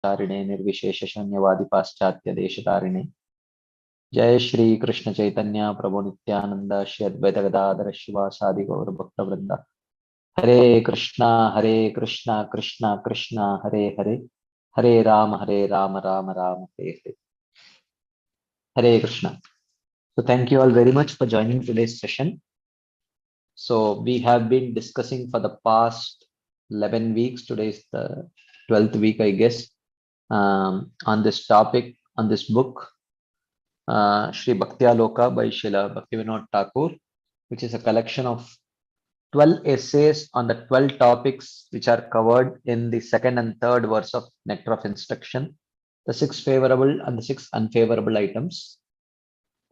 ब्रह्मचारिणे निर्विशेष शून्यवादी पाश्चात्य देशतारिणे जय श्री कृष्ण चैतन्य प्रभु नित्यानंद श्री अद्वैत गदाधर शिवासादि गौर भक्त वृंदा हरे Krishna Krishna Krishna Hare Hare Hare Ram Ram Ram Hare Hare Hare Krishna. So thank you all very much for joining today's session. So we have been discussing for the past 11 weeks. Today is the 12th week, I guess, on this topic, on this book, Sri Bhakti Aloka by Srila Bhaktivinoda Thakur, which is a collection of 12 essays on the 12 topics which are covered in the second and third verse of Nectar of Instruction, the 6 favorable and the 6 unfavorable items,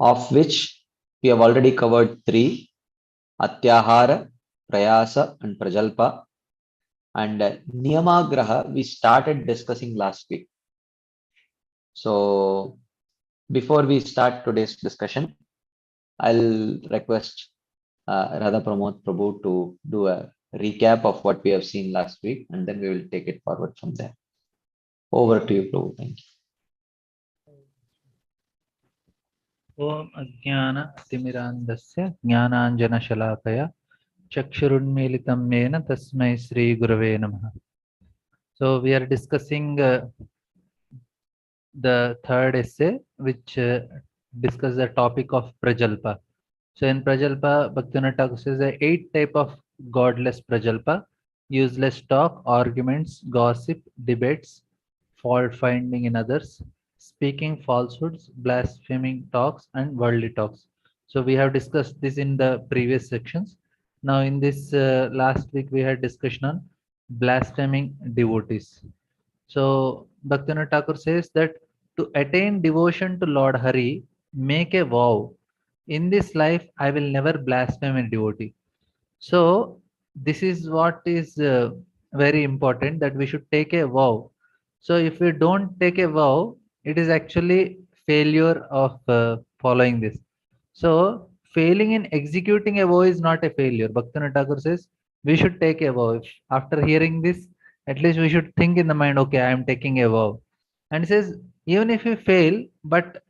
of which we have already covered 3, Atyahara, Prayasa and Prajalpa. And Niyamagraha we started discussing last week. So before we start today's discussion, I'll request Radha Pramod Prabhu to do a recap of what we have seen last week, and then we will take it forward from there. Over to you, Prabhu. Thank you. Om Ajnana Timirandasya Jnananjana Shalakaya Chakshurunmilitam Yena Tasmai Sri Gurave Namaha. So we are discussing the third essay, which discusses the topic of Prajalpa. So in Prajalpa, Bhaktivinoda Thakur says there are 8 types of godless Prajalpa: useless talk, arguments, gossip, debates, fault finding in others, speaking falsehoods, blaspheming talks, and worldly talks. So we have discussed this in the previous sections. Now in this last week we had discussion on blaspheming devotees. So Bhaktivinoda Thakur says that to attain devotion to Lord Hari, make a vow. In this life, I will never blaspheme a devotee. So this is what is very important, that we should take a vow. So if we don't take a vow, it is actually failure of following this. So failing in executing a vow is not a failure. Bhaktivinoda Thakur says we should take a vow. If after hearing this, at least we should think in the mind, okay, I am taking a vow. And he says even if we fail, but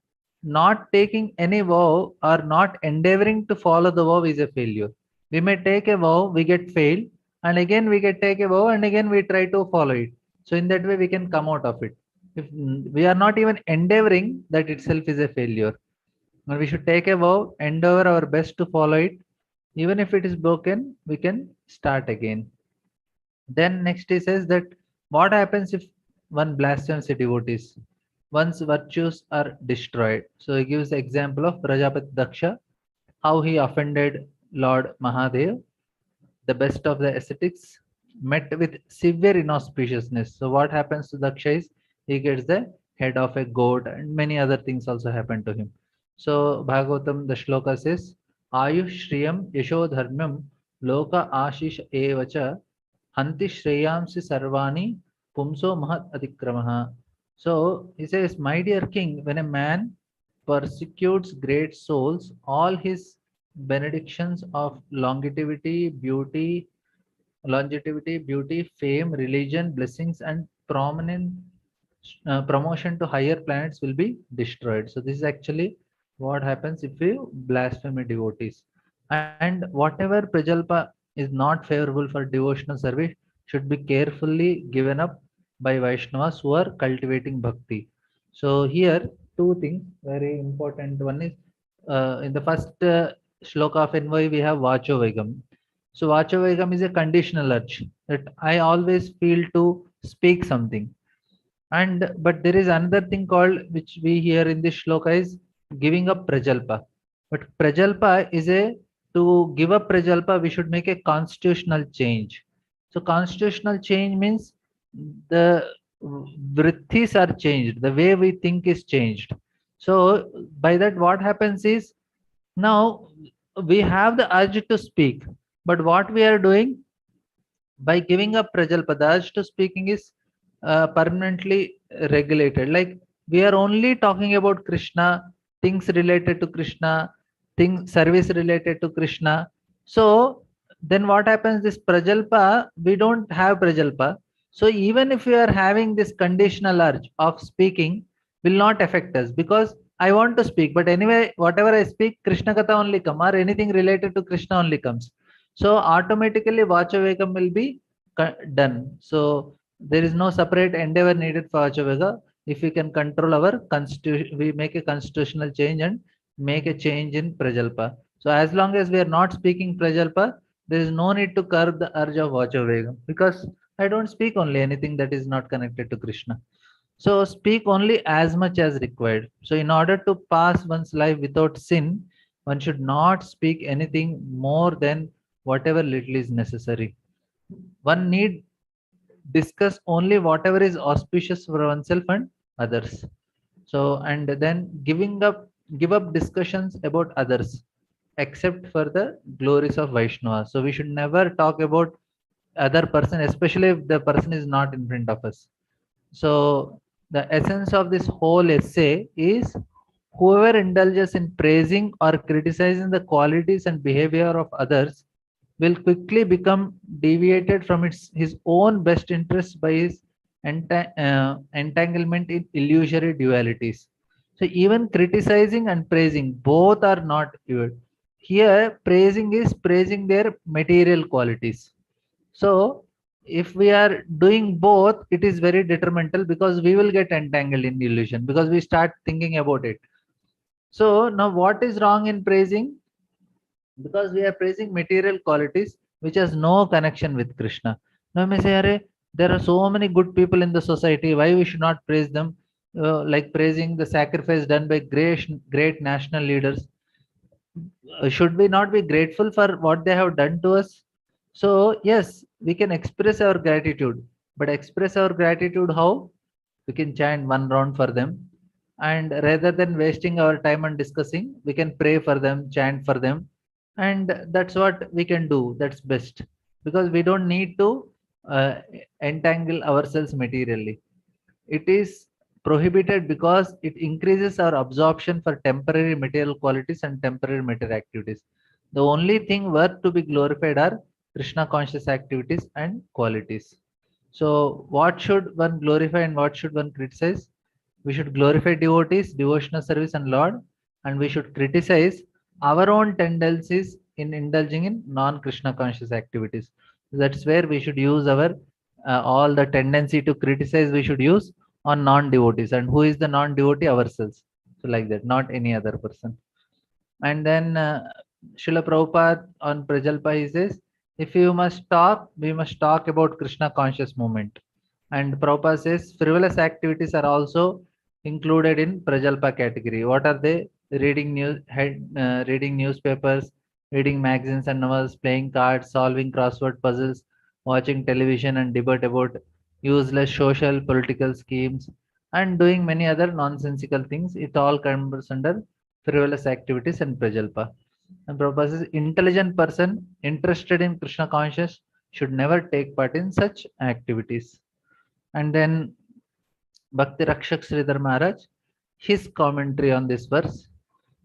not taking any vow or not endeavoring to follow the vow is a failure. We may take a vow, we get failed, and again we get take a vow, and again we try to follow it. So in that way we can come out of it. If we are not even endeavoring, that itself is a failure. And we should take a vow, endeavor our best to follow it. Even if it is broken, we can start again. Then next he says that what happens if one blasphemes a devotees? One's virtues are destroyed. So he gives the example of Prajapati Daksha, how he offended Lord Mahadev, the best of the ascetics, met with severe inauspiciousness. So what happens to Daksha is he gets the head of a goat, and many other things also happen to him. So Bhagavatam, the shloka says, Ayush Shriyam Yasho Dharmam Loka Ashish Evacha Hanti Shreyamsi Sarvani Pumso Mahat Adikramaha. So he says, my dear king, when a man persecutes great souls, all his benedictions of longevity, beauty, fame, religion, blessings, and prominent promotion to higher planets will be destroyed. So this is actually what happens if we blaspheme devotees. And whatever Prajalpa is not favorable for devotional service should be carefully given up by Vaishnavas who are cultivating bhakti. So here, two things very important. One is in the first shloka of Envoy, we have Vacho Vegam. So Vacho Vegam is a conditional urge that I always feel to speak something. And but there is another thing called, which we hear in this shloka, is giving up Prajalpa. But Prajalpa is a, to give up Prajalpa, we should make a constitutional change. So constitutional change means the vrittis are changed, the way we think is changed. So by that what happens is, now we have the urge to speak, but what we are doing by giving up Prajalpa, the urge to speaking is permanently regulated. Like we are only talking about Krishna, things related to Krishna, things service related to Krishna. So then what happens? This Prajalpa, we don't have Prajalpa. So even if we are having this conditional urge of speaking, will not affect us, because I want to speak, but anyway, whatever I speak, Krishna Katha only come, or anything related to Krishna only comes. So automatically Vachavegam will be done. So there is no separate endeavor needed for Vachavega. If we can control our constitution, we make a constitutional change and make a change in Prajalpa. So as long as we are not speaking Prajalpa, there is no need to curb the urge of Vachavegam, because I don't speak only anything that is not connected to Krishna. So speak only as much as required. So in order to pass one's life without sin, one should not speak anything more than whatever little is necessary. One need discuss only whatever is auspicious for oneself and others. So and then give up discussions about others, except for the glories of Vaishnava. So we should never talk about other person, especially if the person is not in front of us. So the essence of this whole essay is, whoever indulges in praising or criticizing the qualities and behavior of others will quickly become deviated from his own best interest by his entanglement in illusory dualities. So even criticizing and praising both are not good. Here, praising is praising their material qualities. So if we are doing both, it is very detrimental, because we will get entangled in illusion, because we start thinking about it. So now what is wrong in praising? Because we are praising material qualities which has no connection with Krishna. Now may say, Arey, there are so many good people in the society, why we should not praise them? Like praising the sacrifice done by great national leaders. Should we not be grateful for what they have done to us? So yes, we can express our gratitude, but express our gratitude how? We can chant one round for them, and rather than wasting our time on discussing, we can pray for them, chant for them, and that's what we can do. That's best, because we don't need to uh, entangle ourselves materially. It is prohibited because it increases our absorption for temporary material qualities and temporary material activities. The only thing worth to be glorified are Krishna conscious activities and qualities. So, what should one glorify and what should one criticize? We should glorify devotees, devotional service, and Lord, and we should criticize our own tendencies in indulging in non Krishna conscious activities. That's where we should use our all the tendency to criticize, we should use on non-devotees. And who is the non-devotee? Ourselves. So like that, not any other person. And then Srila Prabhupada on Prajalpa, he says, if you must talk, we must talk about Krishna conscious movement. And Prabhupada says frivolous activities are also included in Prajalpa category. What are they? Reading newspapers, reading magazines and novels, playing cards, solving crossword puzzles, watching television and debate about useless social political schemes, and doing many other nonsensical things. It all comes under frivolous activities and Prajalpa. And Prabhupada says, intelligent person interested in Krishna conscious should never take part in such activities. And then Bhakti Rakshak Sridhar Maharaj, his commentary on this verse.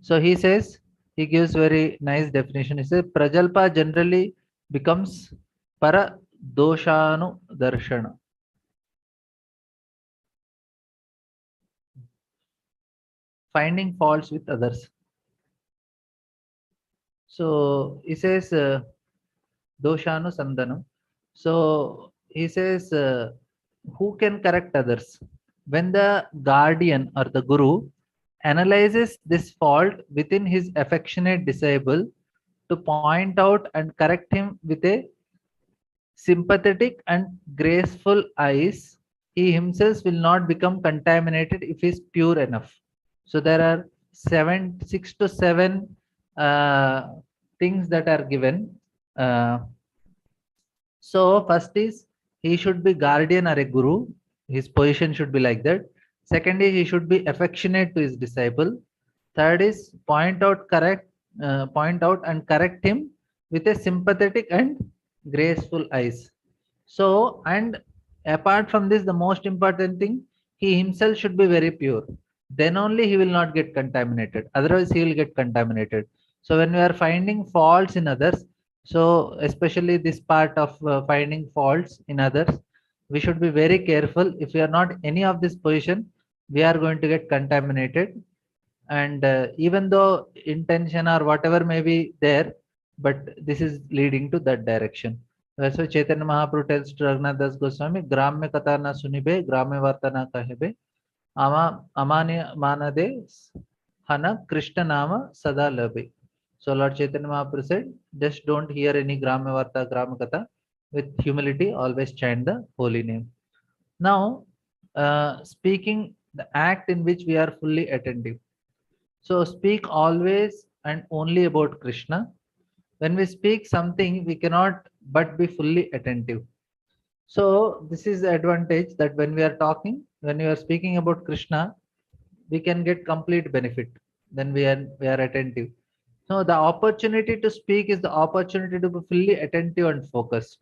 So he says, he gives very nice definition. He says, Prajalpa generally becomes para doshanu darshana. Finding faults with others. So he says, doshanu sandhanam. So he says, who can correct others? When the guardian or the guru analyzes this fault within his affectionate disciple, to point out and correct him with a sympathetic and graceful eyes, he himself will not become contaminated if he is pure enough. So there are 6 to 7 things that are given. So first is, he should be guardian or a guru. His position should be like that. Second is, he should be affectionate to his disciple. Third is, point out and correct him with a sympathetic and graceful eyes. So, and apart from this, the most important thing, he himself should be very pure. Then only he will not get contaminated. Otherwise, he will get contaminated. So when we are finding faults in others, so especially this part of finding faults in others, we should be very careful. If we are not any of this position, we are going to get contaminated. And even though intention or whatever may be there, but this is leading to that direction. That's why Chaitanya Mahaprabhu tells to Raghunath Das Goswami, Gram mein katha na sunibe, gram mein varta na kahibe, amani manade hana Krishna nama sada labe. So Lord Chaitanya Mahaprabhu said, just don't hear any gram mein varta, gram mein katha. With humility, always chant the holy name. Now, speaking the act in which we are fully attentive. So speak always and only about Krishna. When we speak something, we cannot but be fully attentive. So this is the advantage, that when we are talking, when we are speaking about Krishna, we can get complete benefit. Then we are attentive. So the opportunity to speak is the opportunity to be fully attentive and focused.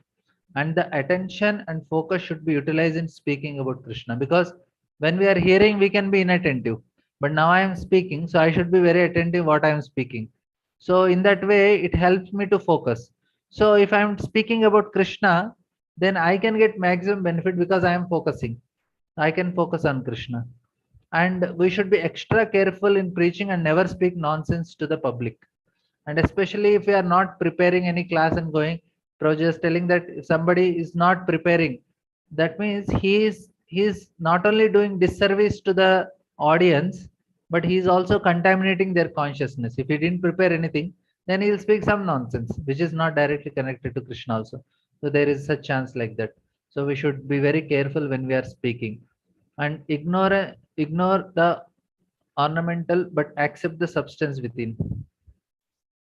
And the attention and focus should be utilized in speaking about Krishna, because when we are hearing, we can be inattentive. But now I am speaking, so I should be very attentive what I am speaking. So in that way, it helps me to focus. So if I am speaking about Krishna, then I can get maximum benefit because I am focusing. I can focus on Krishna. And we should be extra careful in preaching and never speak nonsense to the public. And especially if we are not preparing any class and going, just telling that if somebody is not preparing, that means he is not only doing disservice to the audience, but he is also contaminating their consciousness. If he didn't prepare anything, then he'll speak some nonsense which is not directly connected to Krishna also. So there is a chance like that. So we should be very careful when we are speaking, and ignore the ornamental but accept the substance within.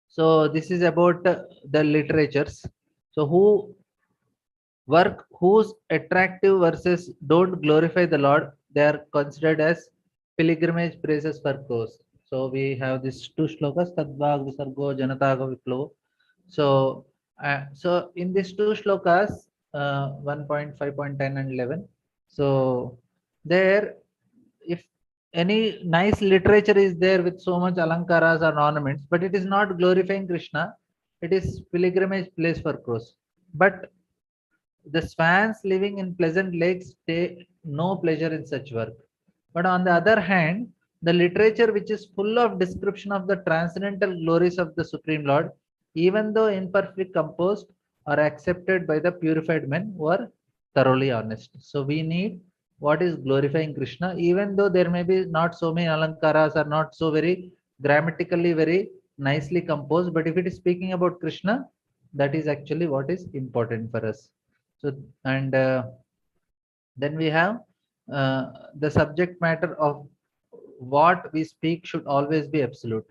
So this is about the literatures. So whose attractive verses don't glorify the Lord, they are considered as pilgrimage praises for crows. So we have these two shlokas, Tadvag Visargo Janataga Viplo. So in these two shlokas, 1.5.10 and 11. So there, if any nice literature is there with so much alankaras or ornaments, but it is not glorifying Krishna, it is pilgrimage place for crows. But the swans living in pleasant lakes take no pleasure in such work. But on the other hand, the literature which is full of description of the transcendental glories of the Supreme Lord, even though imperfectly composed, are accepted by the purified men who are thoroughly honest. So we need what is glorifying Krishna, even though there may be not so many alankaras, are not so very grammatically very nicely composed, but if it is speaking about Krishna, that is actually what is important for us. So, and then we have the subject matter of what we speak should always be absolute.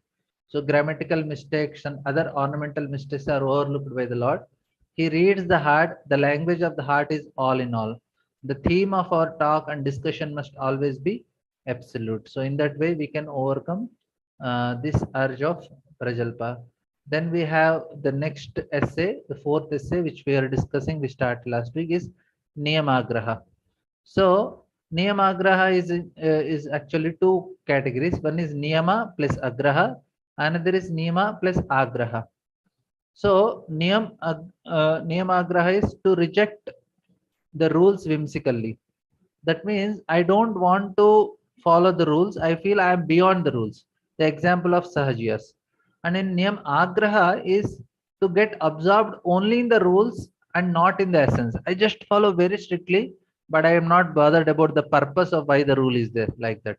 So grammatical mistakes and other ornamental mistakes are overlooked by the Lord. He reads the heart. The language of the heart is all in all. The theme of our talk and discussion must always be absolute. So in that way, we can overcome this urge of Prajalpa. Then we have the next essay, the fourth essay, which we are discussing, we started last week, is Niyamagraha. So Niyamagraha is actually two categories. One is Niyama plus Agraha, another is Niyama plus Agraha. So Niyamagraha is to reject the rules whimsically. That means I don't want to follow the rules. I feel I am beyond the rules. The example of Sahajiyas. And in Niyam Agraha is to get absorbed only in the rules and not in the essence. I just follow very strictly, but I am not bothered about the purpose of why the rule is there, like that.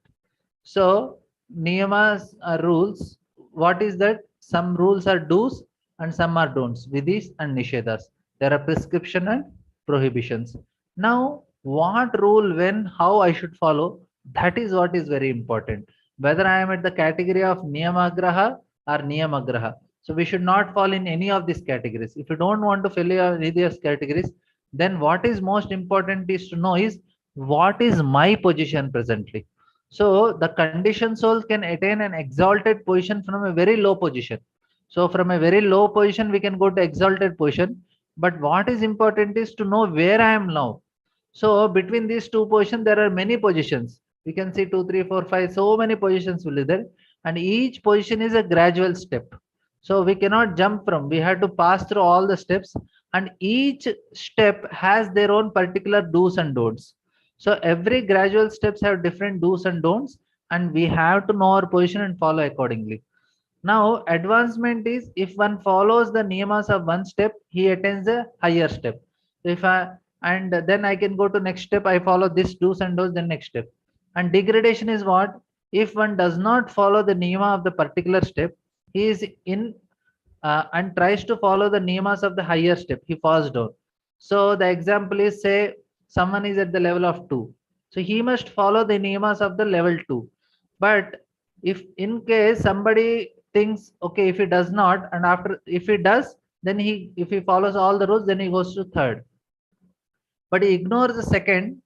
So Niyamas are rules. What is that? Some rules are do's and some are don'ts, vidhis and nishedas. There are prescription and prohibitions. Now, what rule, when, how I should follow, that is what is very important. Whether I am at the category of Niyamagraha or Niyamagraha. So we should not fall in any of these categories. If you don't want to fill any of these categories, then what is most important is to know is what is my position presently. So the conditioned soul can attain an exalted position from a very low position. So from a very low position, we can go to exalted position. But what is important is to know where I am now. So between these two positions, there are many positions. We can see 2, 3, 4, 5, so many positions will be there. And each position is a gradual step. So we cannot jump from, we have to pass through all the steps. and each step has their own particular do's and don'ts. So every gradual steps have different do's and don'ts, and we have to know our position and follow accordingly. Now, advancement is if one follows the niyamas of one step, he attains a higher step. So if I and then I can go to next step, I follow this do's and don'ts, then next step. And degradation is what? If one does not follow the niyama of the particular step, he is in and tries to follow the niyamas of the higher step, he falls down. So the example is, say someone is at the level of 2. So he must follow the niyamas of the level 2. But if in case somebody thinks, okay, if he does not, and after if he does, then if he follows all the rules, then he goes to third. But he ignores the second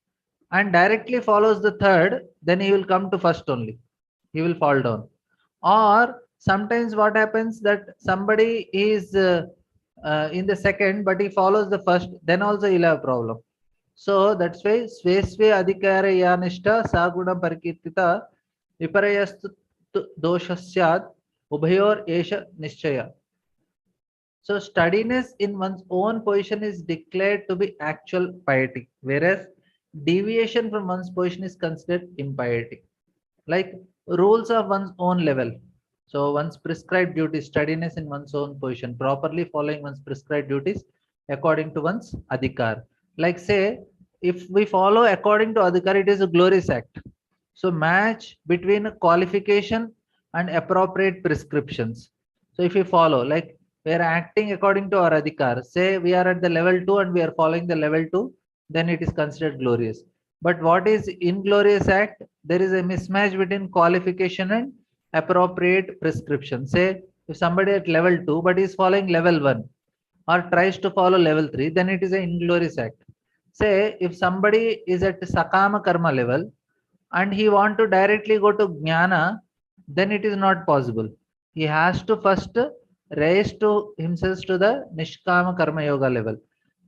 and directly follows the third, then he will come to first only. He will fall down. Or sometimes what happens that somebody is in the second, but he follows the first, then also he'll have a problem. So that's why Svesve Adhikara Yanishta Saguna Parikirtita Viparayastu Doshasyad Ubhayor Esha Nishchaya. So steadiness in one's own position is declared to be actual piety, whereas deviation from one's position is considered impiety. Like rules of one's own level. So one's prescribed duties, steadiness in one's own position, properly following one's prescribed duties according to one's adhikar. Like say, if we follow according to adhikar, it is a glorious act. So match between qualification and appropriate prescriptions. So if we follow, like we are acting according to our adhikar, say we are at the level 2 and we are following the level 2, then it is considered glorious. But what is inglorious act? There is a mismatch between qualification and appropriate prescription. Say if somebody at level 2 but is following level 1 or tries to follow level 3, then it is an inglorious act. Say if somebody is at sakama karma level and he want to directly go to jnana, then it is not possible. He has to first raise to himself to the nishkama karma yoga level.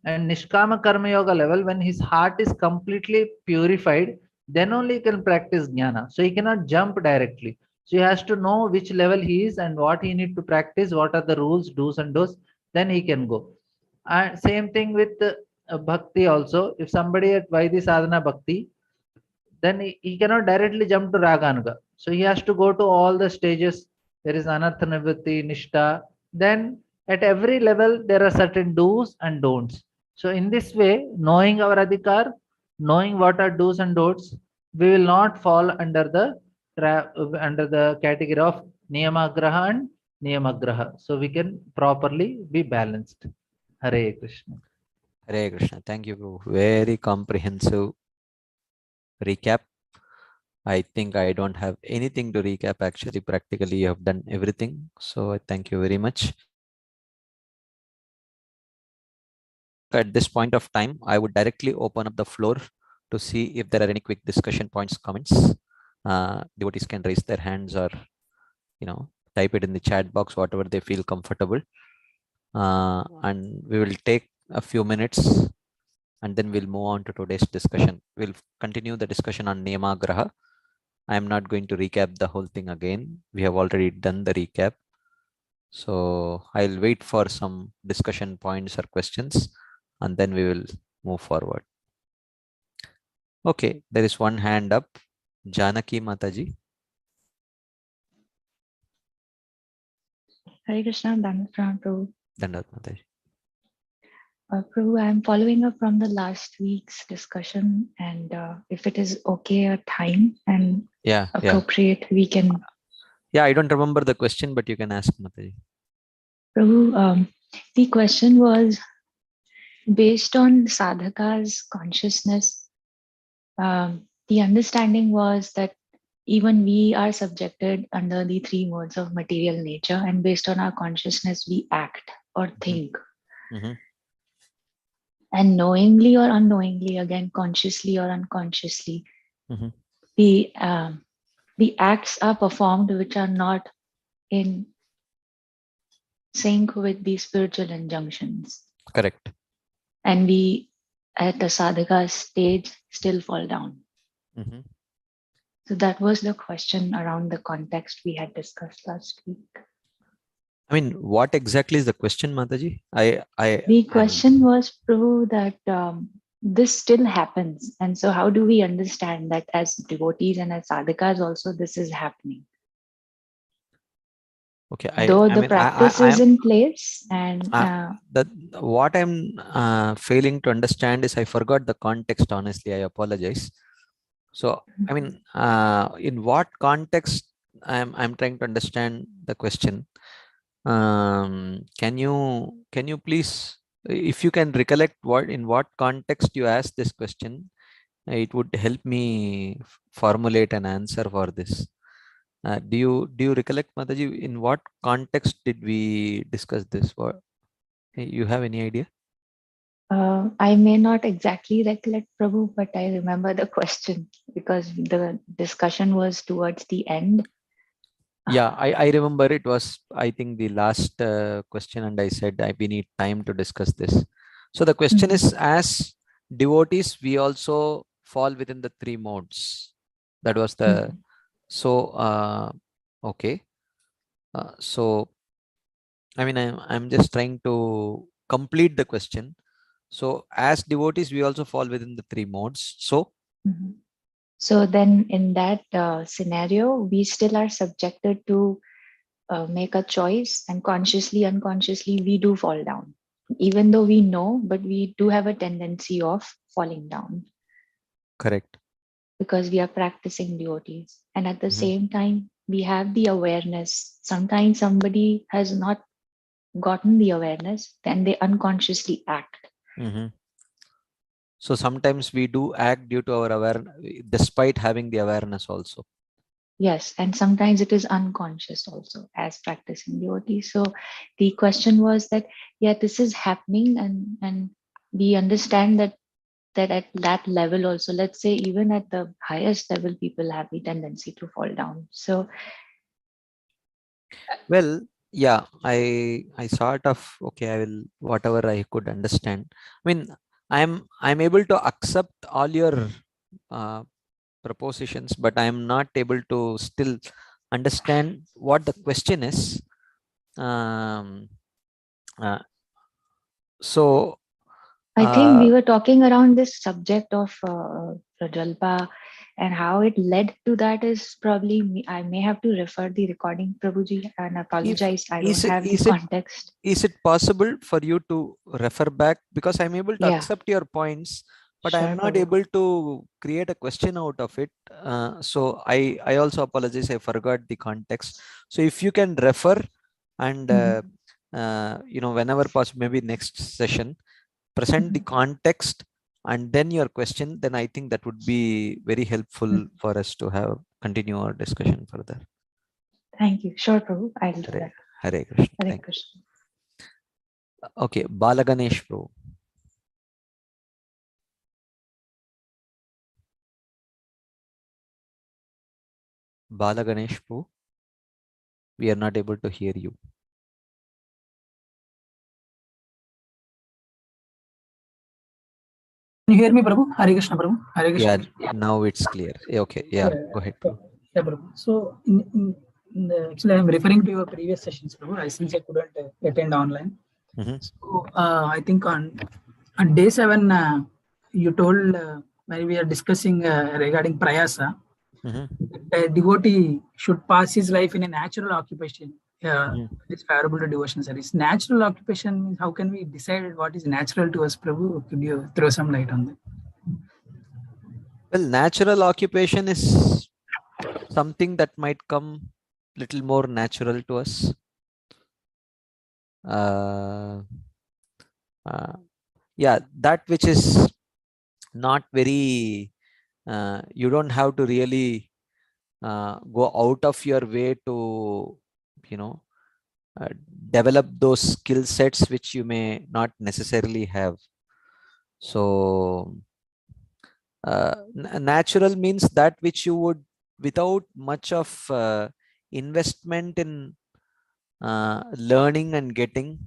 And nishkama karma yoga level, when his heart is completely purified, then only he can practice jnana. So he cannot jump directly. So he has to know which level he is and what he need to practice, what are the rules, do's and don'ts, then he can go. And same thing with bhakti also. If somebody at Vaidhi sadhana bhakti, then he cannot directly jump to raganuga. So he has to go to all the stages. There is anartha nivritti, nishta. Then at every level there are certain do's and don'ts. So in this way, knowing our adhikar, knowing what are do's and don'ts, we will not fall under the category of niyamagraha and niyamagraha. So we can properly be balanced. Hare Krishna. Hare Krishna. Thank you, bro. Very comprehensive recap. I think I don't have anything to recap. Actually, practically you have done everything. So I thank you very much. At this point of time, I would directly open up the floor to see if there are any quick discussion points, comments. Devotees can raise their hands or, type it in the chat box, whatever they feel comfortable. And we will take a few minutes and then we'll move on to today's discussion. We'll continue the discussion on Niyamagraha. I am not going to recap the whole thing again. We have already done the recap. So I'll wait for some discussion points or questions and then we will move forward. Okay, there is one hand up. Janaki Mataji. Hare Krishna, Dandavat Prabhu. Dandavat Mataji. Prabhu, I'm following up from the last week's discussion, and if it is okay, a time and appropriate, we can. Yeah, I don't remember the question, but you can ask Mataji. Prabhu, the question was based on sadhaka's consciousness. The understanding was that even we are subjected under the three modes of material nature, and based on our consciousness, we act or think. Mm-hmm. And knowingly or unknowingly, again, consciously or unconsciously, mm-hmm. the acts are performed which are not in sync with the spiritual injunctions. Correct. And we, at the sadhaka stage, still fall down. Mm-hmm. So that was the question around the context we had discussed last week. I mean, what exactly is the question, Mataji? The question was, Prabhu, that this still happens. And so how do we understand that as devotees and as sadhakas also this is happening? Okay, Though I the mean, practice is in place and that what I'm failing to understand is I forgot the context. Honestly, I apologize. So, I mean, in what context I'm trying to understand the question. Can you please, if you can recollect what in what context you asked this question, it would help me formulate an answer for this. Do you recollect, Mataji, in what context did we discuss this? What you have any idea? I may not exactly recollect, Prabhu, but I remember the question because the discussion was towards the end. Yeah, I remember it was, I think, the last question, and I said we need time to discuss this. So the question is, as devotees, we also fall within the three modes. That was the so okay. So I mean, I'm just trying to complete the question. So as devotees, we also fall within the three modes. So So then in that scenario, we still are subjected to make a choice, and consciously, unconsciously, we do fall down. Even though we know, but we do have a tendency of falling down. correct. Because we are practicing devotees. And at the same time, we have the awareness. Sometimes somebody has not gotten the awareness, then they unconsciously act. So sometimes we do act due to our awareness, despite having the awareness also. Yes, and sometimes it is unconscious also as practicing devotees. So the question was that, yeah, this is happening, and we understand that at that level also, let's say even at the highest level, people have the tendency to fall down. So well, yeah, I sort of, okay, I will, whatever I could understand. I mean, I'm able to accept all your propositions, but I'm not able to still understand what the question is. Uh, so I think we were talking around this subject of Prajalpa, and how it led to that is probably me. I may have to refer the recording, Prabhuji, and apologize. I don't have the context. Is it possible for you to refer back? Because I'm able to accept your points, but sure, I'm not able to create a question out of it. So I also apologize. I forgot the context. So if you can refer and whenever possible, maybe next session, present the context and then your question, then I think that would be very helpful for us to have continue our discussion further. Thank you. Sure, Prabhu. I'll do that. Hare Krishna. Hare Krishna. Okay, Balaganesh Prabhu. Balaganesh Prabhu, we are not able to hear you. Can you hear me, Prabhu? Hare Krishna, Prabhu. Hare Krishna. Yeah, now it's clear. Okay, yeah, go ahead, Prabhu. Yeah, Prabhu. So, actually, I'm referring to your previous sessions, Prabhu. Since I couldn't attend online. So, I think on day 7, you told when we are discussing regarding prayasa, a devotee should pass his life in a natural occupation. It's favorable to devotion service. Natural occupation means, how can we decide what is natural to us, Prabhu? Could you throw some light on that? Well, natural occupation is something that might come little more natural to us. Yeah, that which is not very, you don't have to really go out of your way to, develop those skill sets which you may not necessarily have. So natural means that which you would, without much of investment in learning and getting,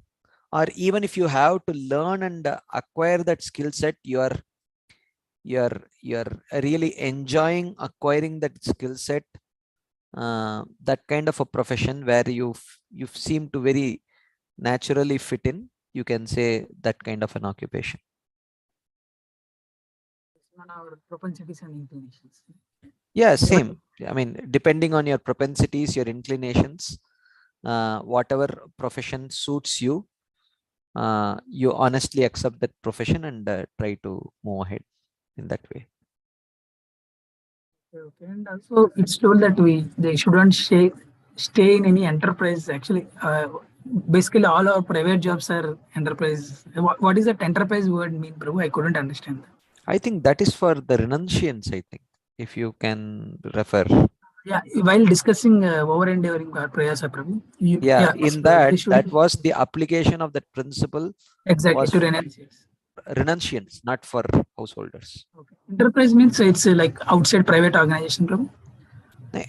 or even if you have to learn and acquire that skill set, you're really enjoying acquiring that skill set that kind of a profession where you seem to very naturally fit in, you can say that kind of an occupation. On our propensities and inclinations. Yeah, same. I mean, depending on your propensities, your inclinations, whatever profession suits you, you honestly accept that profession and try to move ahead in that way. Okay, and also it's told that they shouldn't stay in any enterprise. Actually, basically all our private jobs are enterprise. What is that enterprise word mean, Prabhu? I couldn't understand that. I think that is for the renunciants, I think, if you can refer. Yeah, while discussing over endeavoring prayasa, Prabhu. In so that was the application of that principle. Exactly, was to renunciates. Renunciants, not for householders. Okay. Enterprise means it's like outside private organization, Prabhu.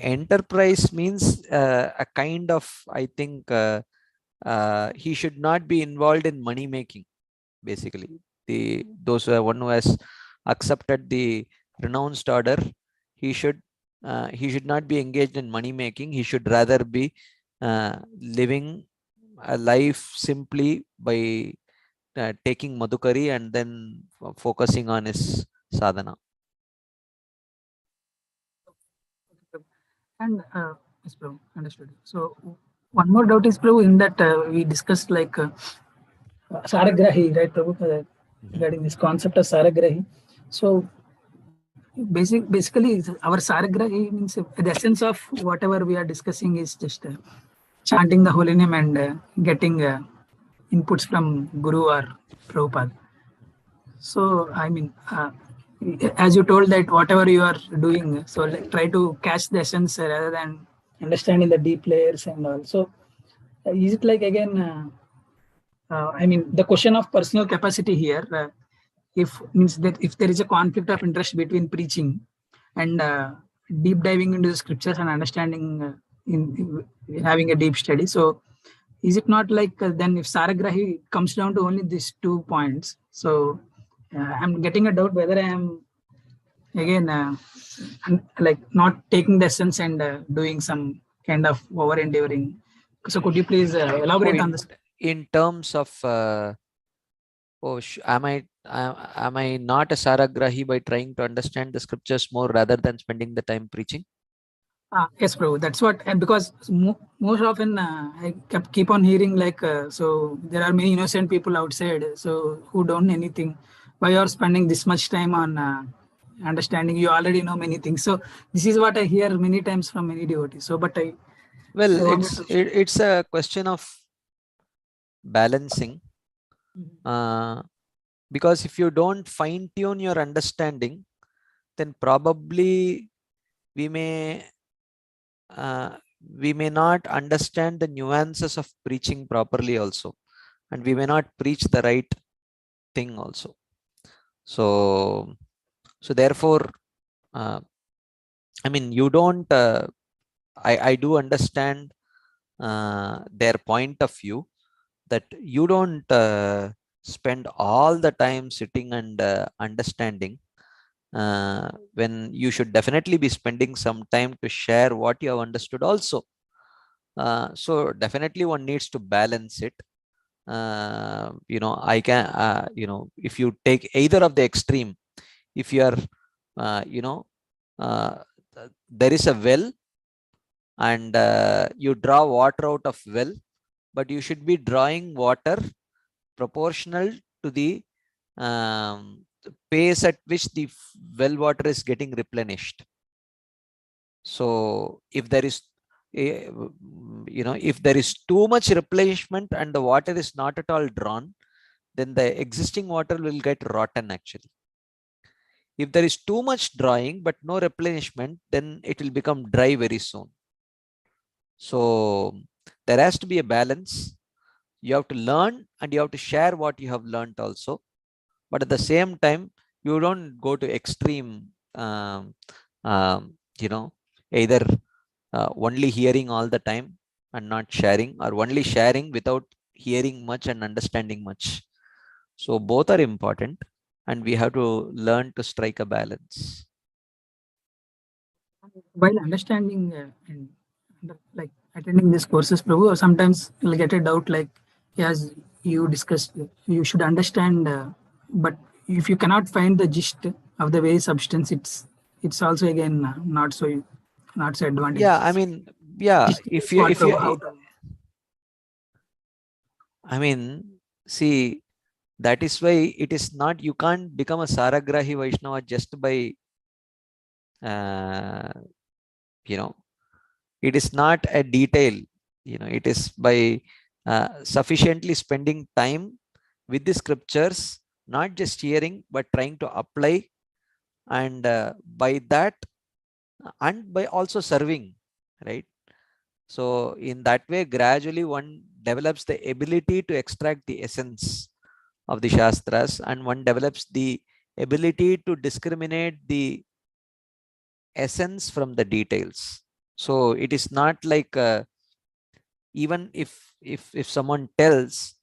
Enterprise means a kind of, I think, he should not be involved in money making. Basically, one who has accepted the renounced order, he should not be engaged in money making. He should rather be living a life simply by taking madhukari and then focusing on his sadhana. And yes, Prabhu, understood. So one more doubt is, Prabhu, in that we discussed like Saragrahi, right, Prabhu, regarding this concept of Saragrahi. So basically our Saragrahi means the essence of whatever we are discussing is just chanting the holy name and getting inputs from Guru or Prabhupada. So I mean, as you told that whatever you are doing, so like, try to catch the essence rather than understanding the deep layers and all. So is it like again? I mean, the question of personal capacity here, if means that if there is a conflict of interest between preaching and deep diving into the scriptures and understanding in having a deep study, so is it not like then if Saragrahi comes down to only these 2 points? So I'm getting a doubt whether I am again like not taking the essence and doing some kind of over endeavoring. So could you please elaborate on this? In terms of am I not a Saragrahi by trying to understand the scriptures more rather than spending the time preaching? Yes, bro. That's what, and because most often I keep on hearing like, so there are many innocent people outside, so who don't know anything. Why you are spending this much time on understanding? You already know many things. So this is what I hear many times from many devotees. So, but it's a question of balancing. Because if you don't fine tune your understanding, then probably we may not understand the nuances of preaching properly also, and we may not preach the right thing also. So therefore, I mean, you don't, I do understand their point of view, that you don't spend all the time sitting and understanding, when you should definitely be spending some time to share what you have understood also. So definitely one needs to balance it. I can, if you take either of the extreme, if you are, there is a well and you draw water out of well, but you should be drawing water proportional to the pace at which the well water is getting replenished. So if there is if there is too much replenishment and the water is not at all drawn, then the existing water will get rotten actually. If there is too much drawing but no replenishment, then it will become dry very soon. So there has to be a balance. You have to learn and you have to share what you have learned also. But at the same time, you don't go to extreme, either only hearing all the time and not sharing, or only sharing without hearing much and understanding much. So both are important, and we have to learn to strike a balance. while understanding and like attending these courses, Prabhu, sometimes you'll get a doubt like, as you discussed, you should understand, but if you cannot find the gist of the very substance, it's also again not so advantageous. Yeah, I mean, yeah, Gist if is you, what, if you, Prabhu, how to- I mean, see, that is why it is not, you can't become a Saragrahi Vaishnava just by, you know, it is not a detail, you know, it is by sufficiently spending time with the scriptures, not just hearing, but trying to apply, and by that, and by also serving, right? So in that way, gradually one develops the ability to extract the essence of the Shastras, and one develops the ability to discriminate the essence from the details. So it is not like even if someone tells,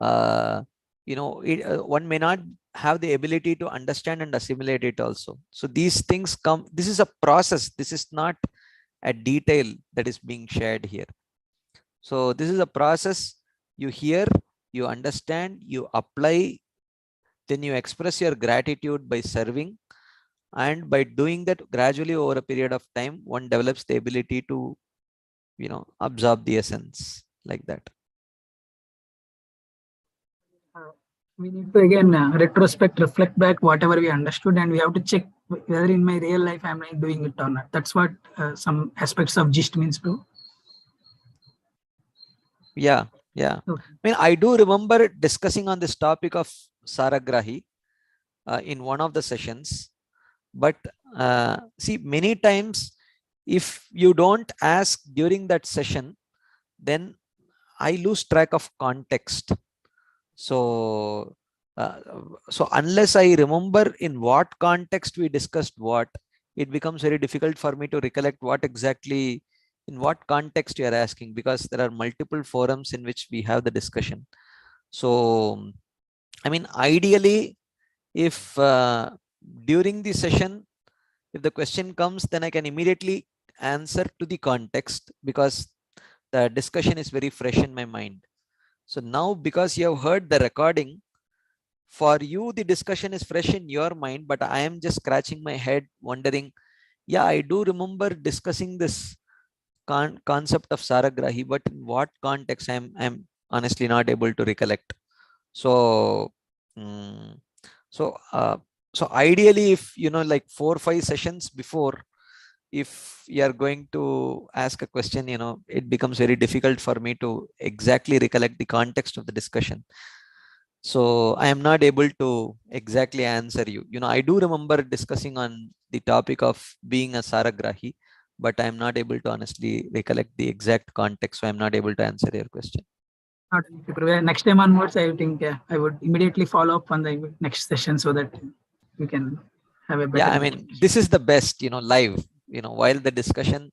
you know, one may not have the ability to understand and assimilate it also. So these things come, this is a process, this is not a detail that is being shared here. So this is a process. You hear, you understand, you apply, then you express your gratitude by serving, and by doing that gradually over a period of time, one develops the ability to, you know, absorb the essence like that. we need to again retrospect, reflect back whatever we understood, and we have to check whether in my real life am I doing it or not. That's what some aspects of gist means too. Yeah, yeah. Okay. I mean, I do remember discussing on this topic of Saragrahi in one of the sessions, but see, many times if you don't ask during that session, then I lose track of context. So so unless I remember in what context we discussed what, it becomes very difficult for me to recollect what exactly, in what context you are asking, because there are multiple forums in which we have the discussion. So I mean, ideally, if during the session, if the question comes, then I can immediately answer to the context, because the discussion is very fresh in my mind. So now, because you have heard the recording, for you the discussion is fresh in your mind, but I am just scratching my head wondering, yeah, I do remember discussing this concept of Saragrahi, but in what context, I'm honestly not able to recollect. So so so ideally, if you know, like 4 or 5 sessions before, if you are going to ask a question, you know, it becomes very difficult for me to exactly recollect the context of the discussion. So I am not able to exactly answer you. You know, I do remember discussing on the topic of being a Saragrahi, but I am not able to honestly recollect the exact context. So I'm not able to answer your question. Not an issue. Next time onwards, I think I would immediately follow up on the next session so that we can have a better. Yeah, I mean, this is the best, you know, live, you know, while the discussion,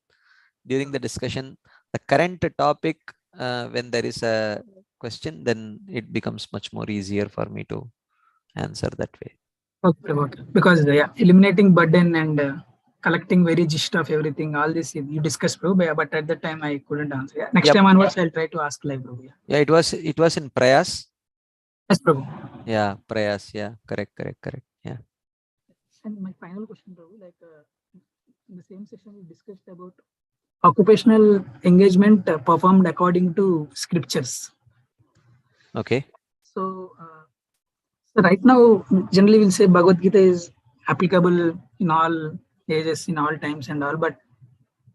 during the discussion, the current topic, when there is a question, then it becomes much more easier for me to answer that way. Okay, okay. Because eliminating burden and collecting very gist of everything, all this you discussed, bro. But at that time I couldn't answer. Yeah. Next Yep. time onwards, I'll try to ask live, bro. Yeah, it was in Prayas. Yes, bro. Yeah, Prayas. Yeah, correct. Yeah. And my final question, bro, like in the same session we discussed about occupational engagement performed according to scriptures. Okay. So, so right now, generally we'll say Bhagavad Gita is applicable in all ages, in all times and all. But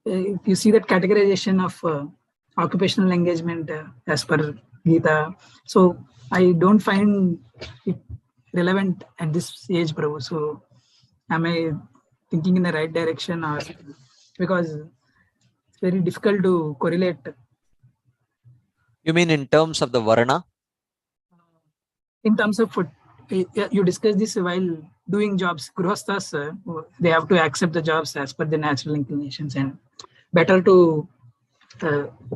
if you see that categorization of occupational engagement as per Gita, so I don't find it relevant at this age, Prabhu. So am I thinking in the right direction, or because it's very difficult to correlate? You mean in terms of the Varna? In terms of food, you discuss this while doing jobs. Grihasthas, they have to accept the jobs as per their natural inclinations, and better to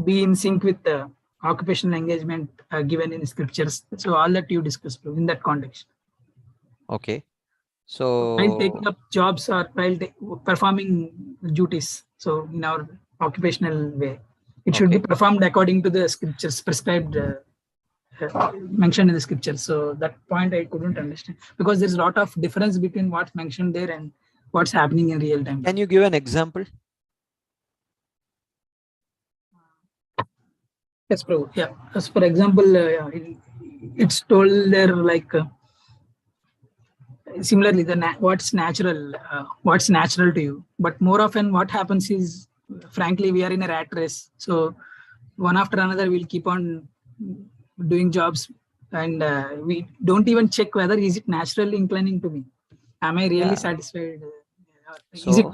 be in sync with the occupational engagement given in the scriptures. So all that you discussed in that context. Okay. while taking So up jobs or while performing duties. So in our occupational way, it should be okay. performed according to the scriptures prescribed, mentioned in the scriptures. So that point I couldn't understand, because there's a lot of difference between what's mentioned there and what's happening in real time. Can you give an example? Yes, Prabhu. Yeah. As for example, it's told there like similarly what's natural to you. But more often, what happens is, frankly, we are in a rat race. So one after another, we'll keep on doing jobs, and we don't even check whether is it naturally inclining to me. Am I really Yeah. satisfied? Is it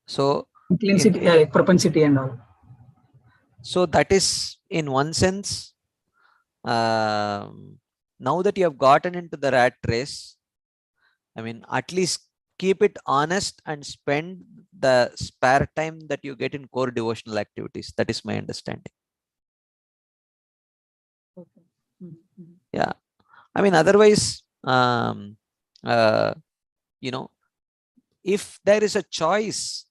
So my in, propensity and all? so that is in one sense, now that you have gotten into the rat race, I mean, at least keep it honest and spend the spare time that you get in core devotional activities. That is my understanding. Okay. Mm-hmm. Yeah. I mean, otherwise, you know, if there is a choice,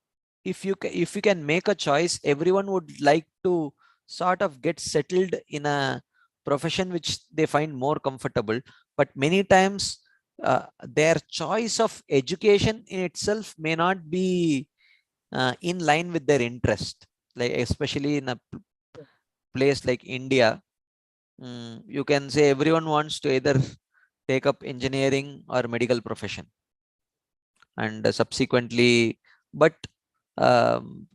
if you can make a choice, everyone would like to sort of get settled in a profession which they find more comfortable. But many times, their choice of education in itself may not be in line with their interest. Like especially in a place like India, you can say everyone wants to either take up engineering or medical profession, and subsequently, but um,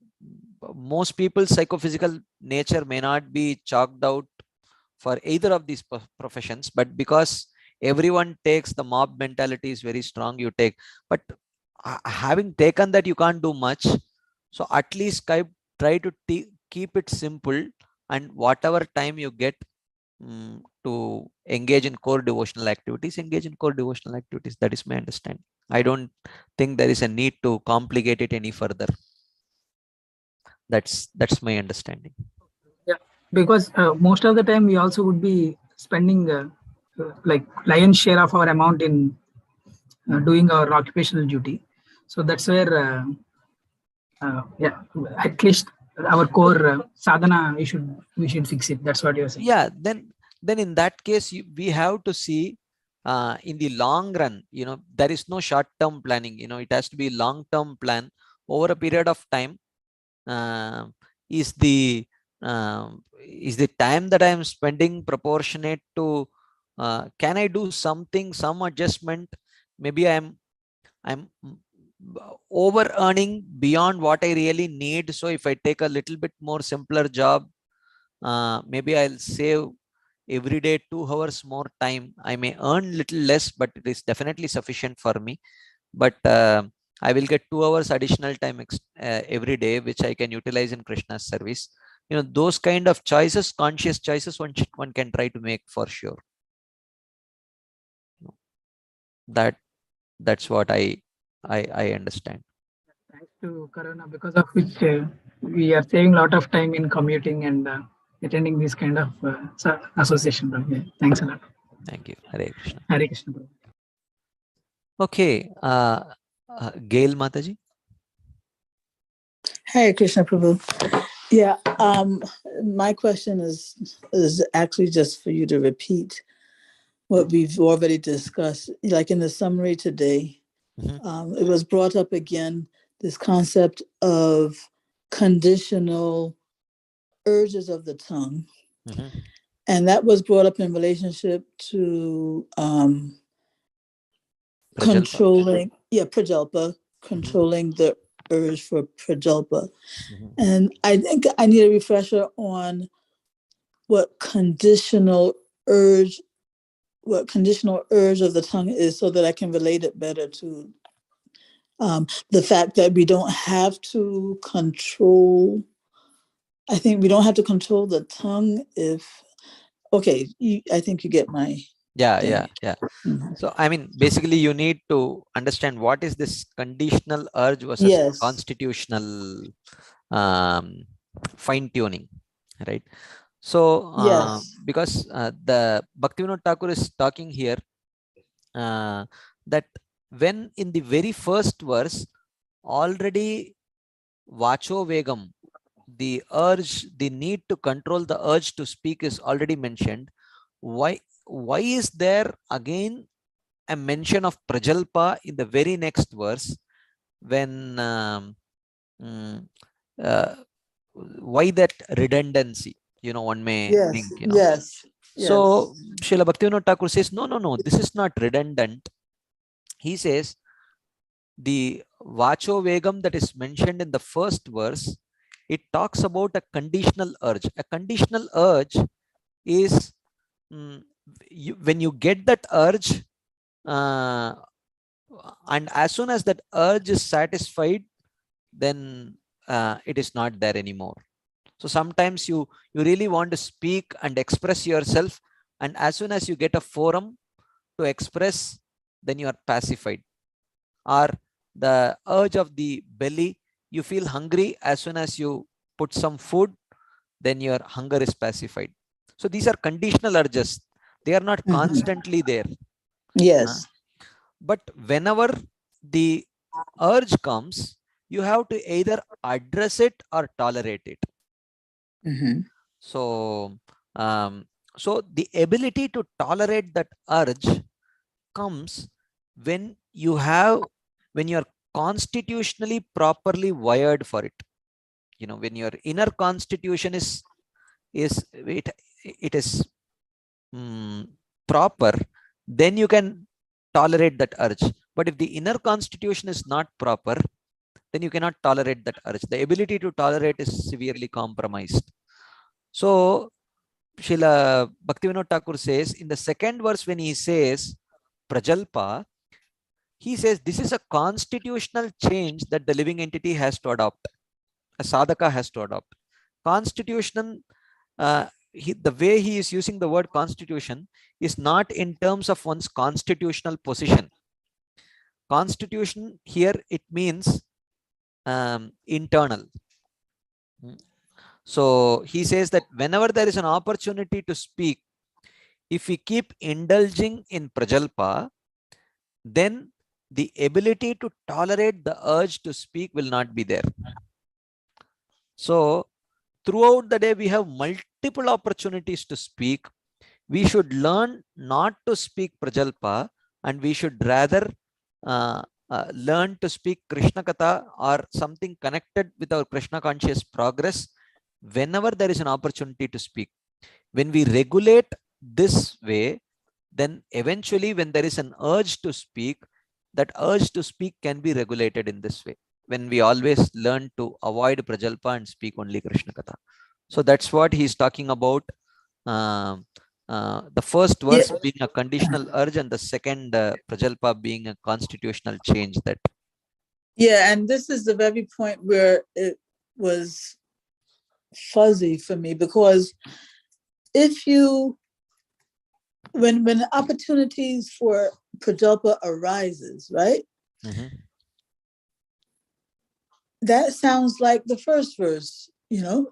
most people's psychophysical nature may not be chalked out for either of these professions, but because everyone takes, the mob mentality is very strong, you take. But having taken that, you can't do much. So at least try to keep it simple, and whatever time you get to engage in core devotional activities, that is my understanding. I don't think there is a need to complicate it any further. That's my understanding. Yeah, because most of the time we also would be spending like lion's share of our amount in doing our occupational duty. So that's where, yeah, at least our core sadhana, we should fix it. That's what you're saying. Yeah, then in that case, we have to see in the long run, there is no short-term planning. It has to be long-term plan over a period of time. Is the time that I am spending proportionate to, can I do something, some adjustment? Maybe I'm over earning beyond what I really need. So if I take a little bit more simpler job, maybe I'll save every day 2 hours more time. I may earn little less, but it is definitely sufficient for me. But I will get 2 hours additional time every day, which I can utilize in Krishna's service. Those kind of choices, conscious choices, one can try to make for sure. That's what I understand. Thanks to Corona, because of which we are saving a lot of time in commuting and attending this kind of association. Yeah. Thanks a lot. Thank you. Hare Krishna. Hare Krishna. Okay. Gail Mataji. Hare Krishna Prabhu. Yeah, my question is actually just for you to repeat what we've already discussed. Like in the summary today, it was brought up again, this concept of conditional urges of the tongue. And that was brought up in relationship to controlling, prajalpa, controlling the urge for prajalpa. And I think I need a refresher on what conditional urge of the tongue is, so that I can relate it better to the fact that we don't have to control. I think we don't have to control the tongue I think you get my Yeah. So I mean, basically you need to understand what is this conditional urge versus constitutional fine tuning, right? So because the Bhaktivinoda Thakur is talking here, that when in the very first verse, already Vacho Vegam, the urge, the need to control the urge to speak is already mentioned. Why is there again a mention of Prajalpa in the very next verse when why that redundancy? One may think, Yes. So Srila Bhaktivinoda Thakur says, no, this is not redundant. He says the Vacho Vegam that is mentioned in the first verse, it talks about a conditional urge. A conditional urge is when you get that urge, and as soon as that urge is satisfied, then it is not there anymore. So sometimes you really want to speak and express yourself, and as soon as you get a forum to express, then you are pacified. Or the urge of the belly, you feel hungry, as soon as you put some food, then your hunger is pacified. So these are conditional urges. They are not constantly there. Yes. But whenever the urge comes, you have to either address it or tolerate it. So the ability to tolerate that urge comes when you are constitutionally properly wired for it. When your inner constitution is proper, then you can tolerate that urge. But if the inner constitution is not proper, then you cannot tolerate that urge. The ability to tolerate is severely compromised. So Srila Bhaktivinoda Thakur says in the second verse, when he says Prajalpa, he says this is a constitutional change that the living entity has to adopt, a sadhaka has to adopt. Constitution, the way he is using the word constitution is not in terms of one's constitutional position. Constitution here, it means internal. So he says that whenever there is an opportunity to speak, if we keep indulging in Prajalpa, then the ability to tolerate the urge to speak will not be there. So throughout the day, we have multiple opportunities to speak. We should learn not to speak Prajalpa, and we should rather learn to speak Krishna Katha or something connected with our Krishna conscious progress whenever there is an opportunity to speak. When we regulate this way, then eventually when there is an urge to speak, that urge to speak can be regulated in this way. When we always learn to avoid Prajalpa and speak only Krishna Katha. So that's what he's talking about. The first verse being a conditional urge, and the second Prajalpa being a constitutional change. That. Yeah, and this is the very point where it was fuzzy for me, because if when opportunities for Prajalpa arises, right? That sounds like the first verse. You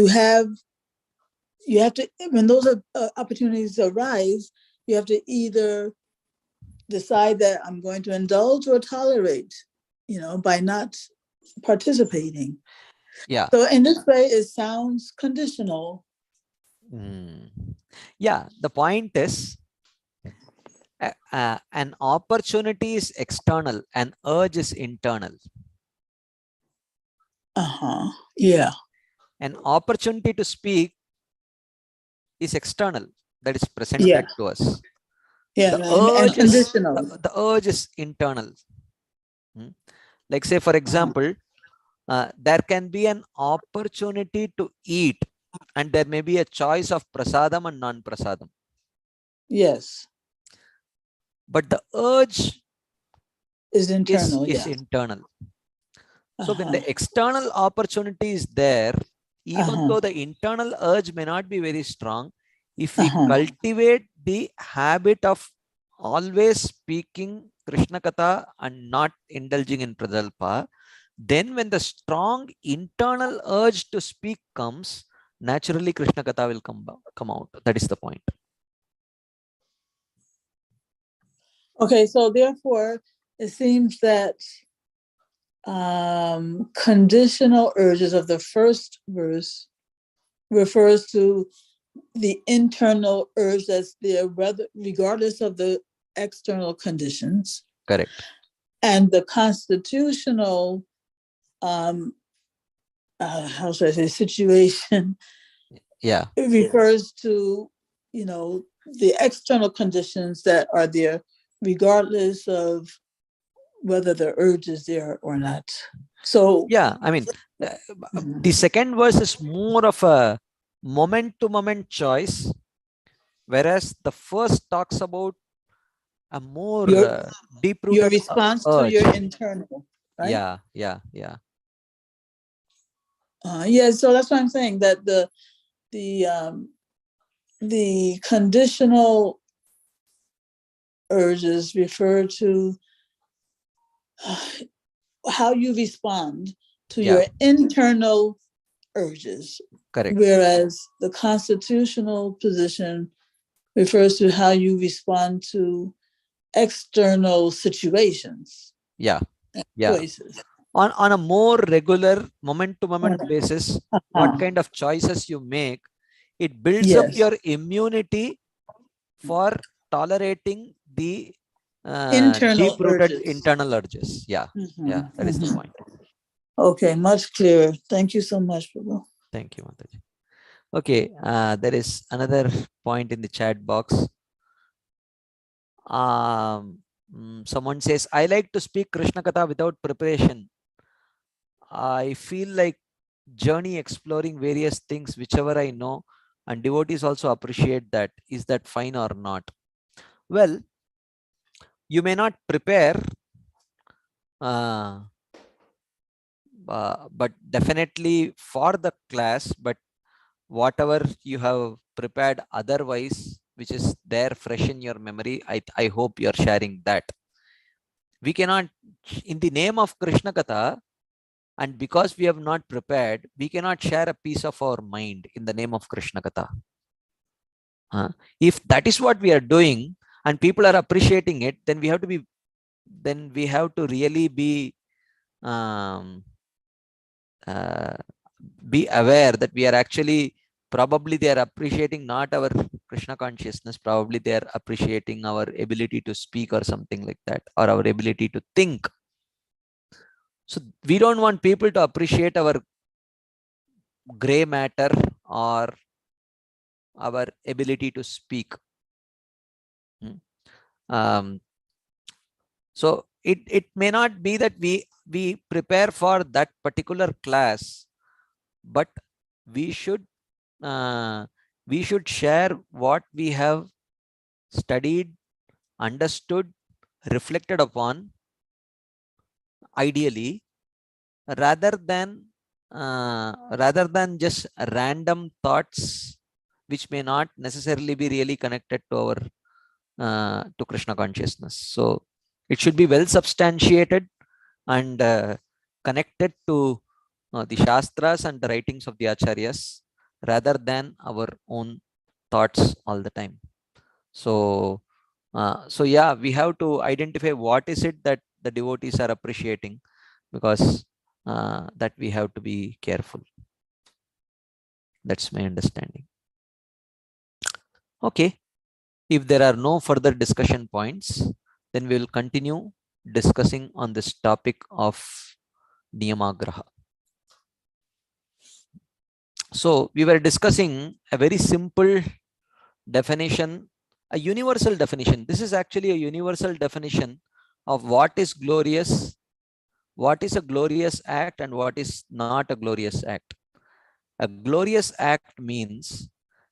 have to, when those opportunities arise, you have to either decide that I'm going to indulge or tolerate, by not participating. Yeah. So in this way, it sounds conditional. Yeah, the point is, an opportunity is external, an urge is internal. Yeah. An opportunity to speak is external, that is presented to us. Yeah, the urge is internal. Like say, for example, there can be an opportunity to eat, and there may be a choice of prasadam and non-prasadam. Yes. But the urge is internal. Is internal. So when the external opportunity is there, even though the internal urge may not be very strong, if we cultivate the habit of always speaking Krishna Katha and not indulging in Prajalpa, then when the strong internal urge to speak comes, naturally Krishna Katha will come out. That is the point. Okay, so therefore, it seems that conditional urges of the first verse refers to the internal urge that's there, regardless of the external conditions. Correct. And the constitutional, how should I say, situation, Yeah. it refers to, the external conditions that are there, regardless of whether the urge is there or not. So Yeah, I mean, the second verse is more of a moment-to-moment choice, whereas the first talks about a more your deep-rooted response to urge. your internal, right? Yeah. Yeah, so that's what I'm saying, that the conditional urges refer to how you respond to Yeah. your internal urges, Correct. whereas the constitutional position refers to how you respond to external situations. Yeah. Choices. On a more regular moment-to-moment basis, what kind of choices you make, it builds up Yes. your immunity for tolerating the Internal deep-rooted urges. internal urges. Yeah, that is the point. Okay, much clearer. Thank you so much, Prabhu. Thank you, Mataji. Okay, there is another point in the chat box. Someone says, I like to speak Krishna Katha without preparation. I feel like journey exploring various things, whichever I know, and devotees also appreciate that. Is that fine or not? Well, you may not prepare, but definitely for the class, but whatever you have prepared otherwise, which is there fresh in your memory, I hope you're sharing that. We cannot, in the name of Krishna Katha, and because we have not prepared, we cannot share a piece of our mind in the name of Krishna Katha. If that is what we are doing and people are appreciating it, then we have to really be aware that we are actually, probably they are appreciating not our Krishna consciousness, probably they are appreciating our ability to speak or something like that, or our ability to think. So we don't want people to appreciate our gray matter or our ability to speak. So it may not be that we prepare for that particular class, but we should share what we have studied, understood, reflected upon, ideally, rather than just random thoughts which may not necessarily be really connected to our to Krishna consciousness. So it should be well substantiated and connected to the Shastras and the writings of the Acharyas, rather than our own thoughts all the time. So yeah, we have to identify what is it that the devotees are appreciating, because that we have to be careful. That's my understanding. Okay. If there are no further discussion points, then we will continue discussing on this topic of Niyamagraha. So we were discussing a very simple definition, a universal definition. This is actually a universal definition of what is glorious, what is a glorious act, and what is not a glorious act. A glorious act means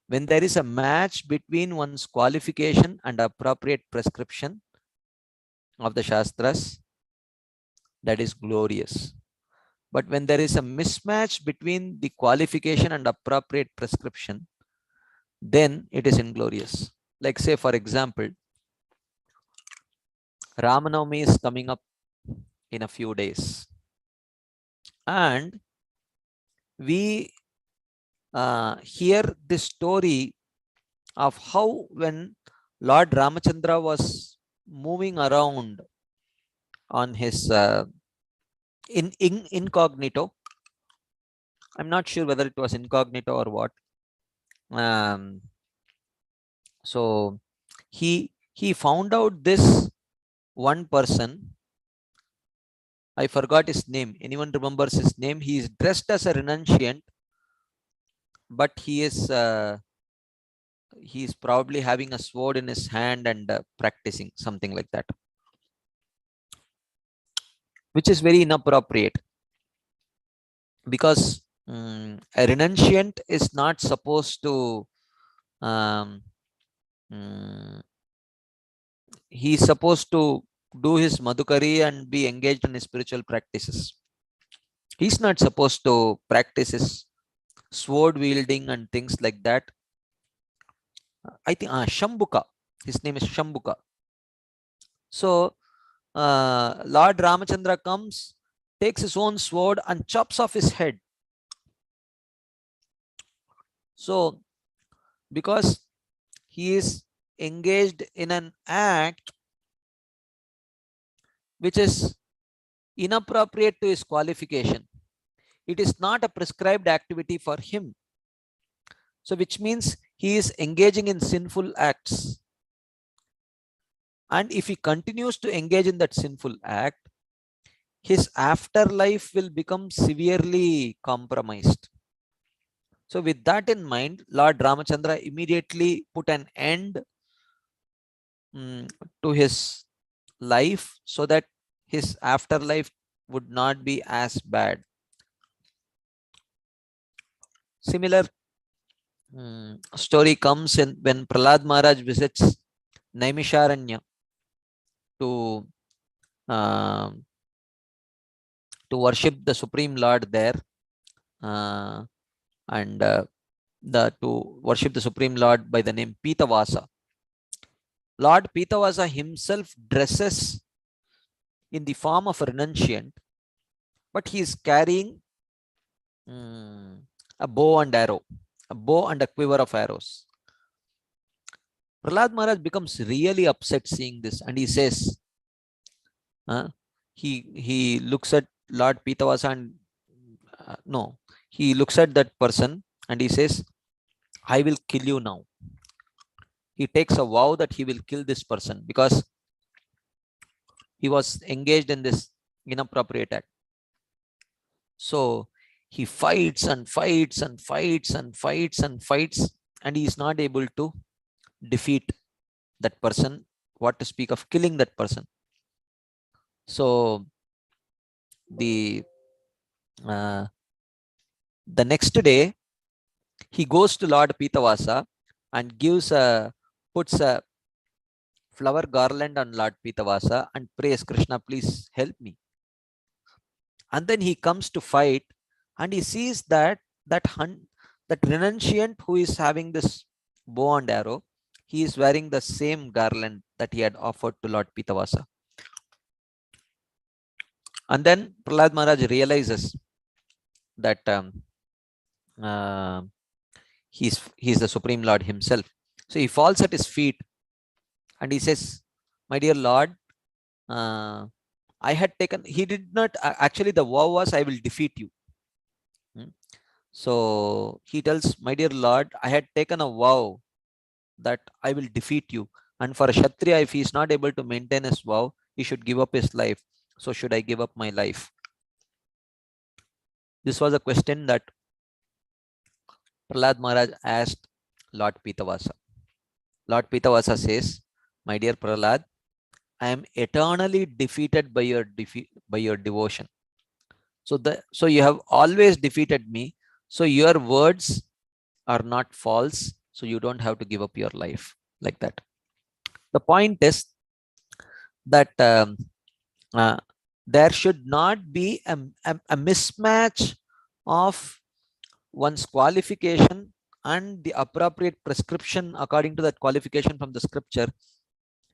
when there is a match between one's qualification and appropriate prescription of the Shastras, that is glorious. But when there is a mismatch between the qualification and appropriate prescription, then it is inglorious. Like, say, for example, Ramanavami is coming up in a few days, and we hear this story of how when Lord Ramachandra was moving around on his incognito. I'm not sure whether it was incognito or what. So he found out this one person. I forgot his name. Anyone remembers his name? He is dressed as a renunciant, but he is probably having a sword in his hand and practicing something like that, which is very inappropriate, because a renunciant is not supposed to he's supposed to do his madhukari and be engaged in his spiritual practices. He's not supposed to practice his sword wielding and things like that. I think Shambhuka, his name is Shambhuka. So Lord Ramachandra comes, takes his own sword and chops off his head. So because he is engaged in an act which is inappropriate to his qualification, it is not a prescribed activity for him. So which means he is engaging in sinful acts. And if he continues to engage in that sinful act, his afterlife will become severely compromised. So with that in mind, Lord Ramachandra immediately put an end to his life so that his afterlife would not be as bad. Similar story comes in when Prahlad Maharaj visits Naimisharanya to worship the Supreme Lord there, and to worship the Supreme Lord by the name Pitavasa. Lord Pitavasa himself dresses in the form of a renunciant, but he is carrying a bow and arrow, a bow and a quiver of arrows. Prahlad Maharaj becomes really upset seeing this, and he says, he looks at Lord Pitavasa and he looks at that person and he says, I will kill you now. He takes a vow that he will kill this person because he was engaged in this inappropriate act. So he fights and fights and fights and fights and fights, and he is not able to defeat that person, what to speak of killing that person. So the next day he goes to Lord Pitavasa and puts a flower garland on Lord Pitavasa and prays, Krishna, please help me. And then he comes to fight, and he sees that renunciant who is having this bow and arrow, he is wearing the same garland that he had offered to Lord Pitavasa. And then Prahlad Maharaj realizes that he's the Supreme Lord himself. So he falls at his feet and he says, my dear Lord, I had taken, he did not, actually the vow was, I will defeat you. So he tells, my dear Lord, I had taken a vow that I will defeat you. And for a Kshatriya, if he is not able to maintain his vow, he should give up his life. So should I give up my life? This was a question that Prahlad Maharaj asked Lord Pitavasa. Lord Pitavasa says, my dear Prahlad, I am eternally defeated by your devotion. So you have always defeated me. So your words are not false. So you don't have to give up your life like that. The point is that there should not be a mismatch of one's qualification and the appropriate prescription according to that qualification from the scripture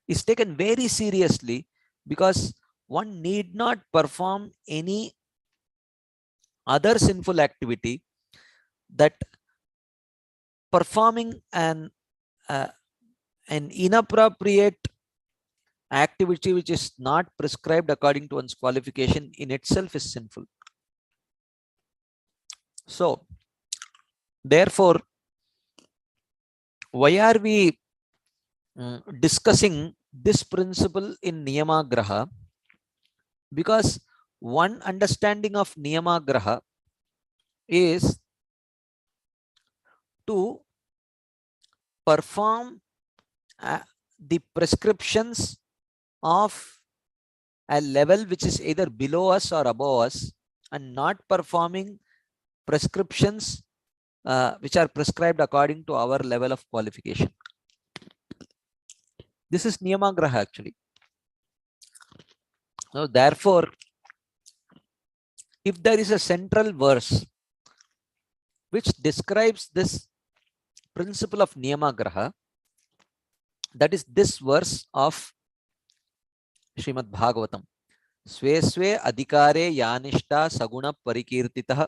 is taken very seriously, because one need not perform any other sinful activity that performing an inappropriate activity which is not prescribed according to one's qualification in itself is sinful. So, therefore, why are we discussing this principle in Niyamagraha? Because one understanding of Niyamagraha is to perform the prescriptions of a level which is either below us or above us, and not performing prescriptions which are prescribed according to our level of qualification. This is Niyamagraha actually. So therefore, if there is a central verse which describes this principle of Niyamagraha, that is this verse of Srimad Bhagavatam. Sve sve adhikare yanishta saguna parikirtitah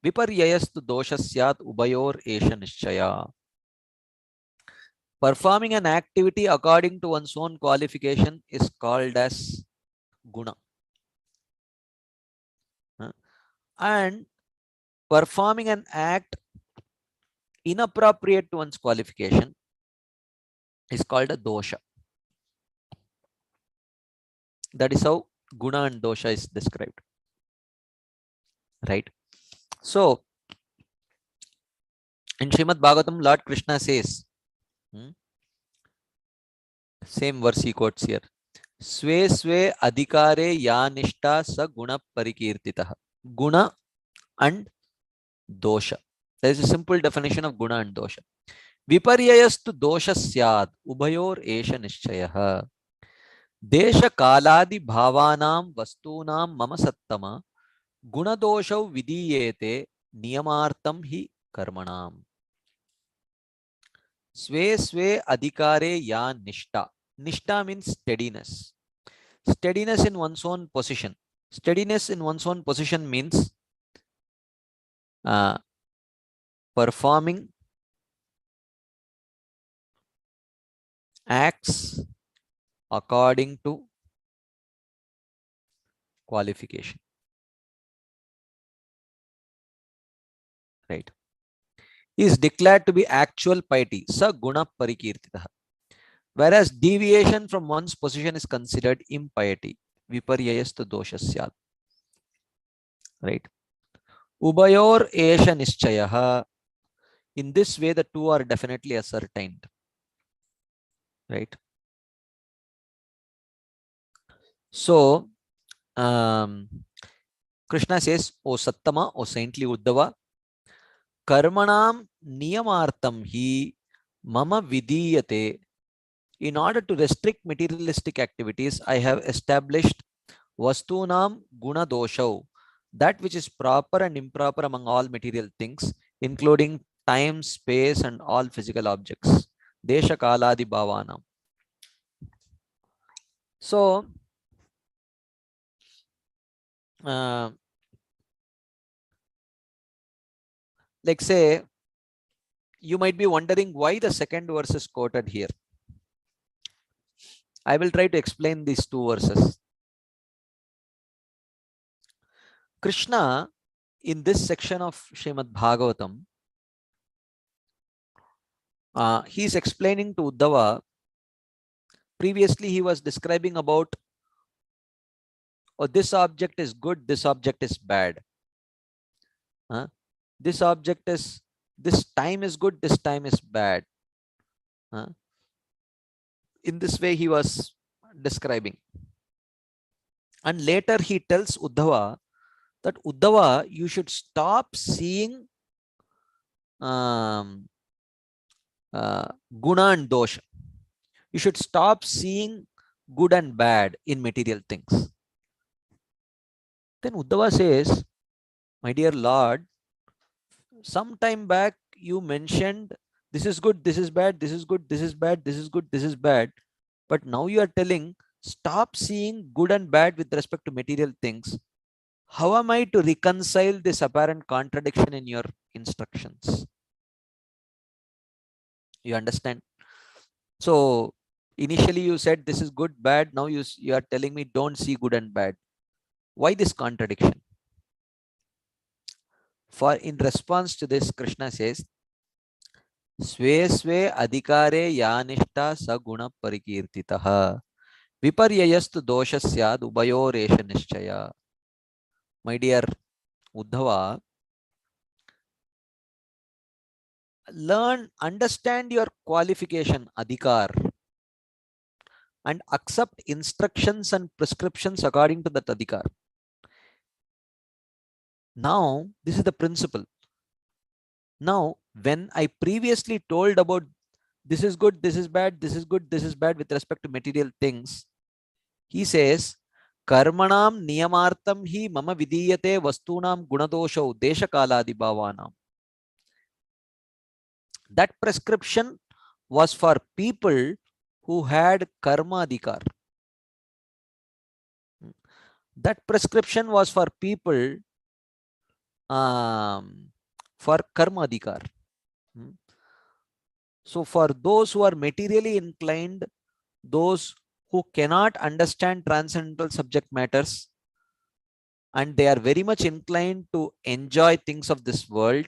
viparyayastu doshasyat ubayor esha nishchaya. Performing an activity according to one's own qualification is called as guna. And performing an act inappropriate to one's qualification is called a dosha. That is how guna and dosha is described. Right? So, in Srimad Bhagavatam, Lord Krishna says, same verse he quotes here, Sve sve adhikare ya nishta sa guna parikirtitah. Guna and dosha. There is a simple definition of guna and dosha. Viparyayastu dosha syad ubayor esha nishchayah. Desha kaladi bhavanam vastunam mama sattama guna doshav vidiyete niyamartam hi karmanam. Sve sve adhikare ya nishta. Nishta means steadiness. Steadiness in one's own position. Steadiness in one's own position means performing acts according to qualification. Right? Is declared to be actual piety. Sa guna parikirtitah. Whereas deviation from one's position is considered impiety. Viparyayastu doshasyat. Right? Ubayor esha nishchayah. In this way, the two are definitely ascertained. Right? So, Krishna says, O Sattama, O saintly Uddhava, Karmanam niyamartam hi mama vidiyate. In order to restrict materialistic activities, I have established vastunam guna doshav, that which is proper and improper among all material things, including time, space, and all physical objects. Desha kaladi bhavanam. So, like say, you might be wondering why the second verse is quoted here. I will try to explain these two verses. Krishna, in this section of Srimad Bhagavatam, he is explaining to Uddhava. Previously, he was describing about, oh, this object is good, this object is bad. This object is, this time is good, this time is bad. In this way, he was describing. And later, he tells Uddhava that Uddhava, you should stop seeing guna and dosha. You should stop seeing good and bad in material things. Then Uddhava says, my dear Lord, some time back you mentioned this is good, this is bad, this is good, this is bad, this is good, this is bad. But now you are telling, stop seeing good and bad with respect to material things. How am I to reconcile this apparent contradiction in your instructions? You understand? So, Initially, you said this is good, bad. Now you are telling me don't see good and bad. Why this contradiction? For in response to this, Krishna says, Swe swe adhikare yanishta saguna parikirtitaha viparyayastu doshasyad ubayoresha nishchaya. My dear Uddhava, understand your qualification, adhikar, and accept instructions and prescriptions according to that adhikar. Now, this is the principle. Now, when I previously told about this is good, this is bad, this is good, this is bad with respect to material things, he says, Karmanam niyamartam hi mama vidiyate vastunam gunadosho desha kaladi bhavanam. That prescription was for people who had karma adhikar. That prescription was for people for karma adhikar. So for those who are materially inclined, those who cannot understand transcendental subject matters, and they are very much inclined to enjoy things of this world,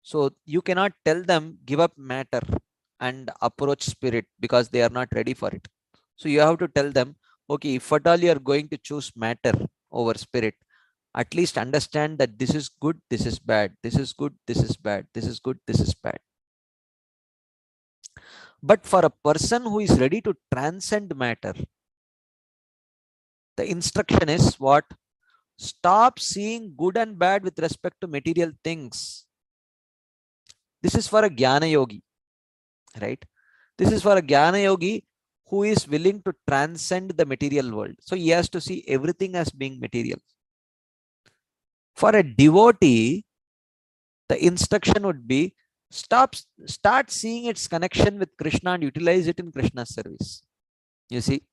so you cannot tell them give up matter and approach spirit because they are not ready for it. So you have to tell them, okay, if at all you are going to choose matter over spirit, at least understand that this is good, this is bad, this is good, this is bad, this is good, this is bad. But for a person who is ready to transcend matter, the instruction is what? Stop seeing good and bad with respect to material things. This is for a Jnana Yogi, right? This is for a Jnana Yogi who is willing to transcend the material world. So he has to see everything as being material. For a devotee, the instruction would be start seeing its connection with Krishna and utilize it in Krishna's service. You see,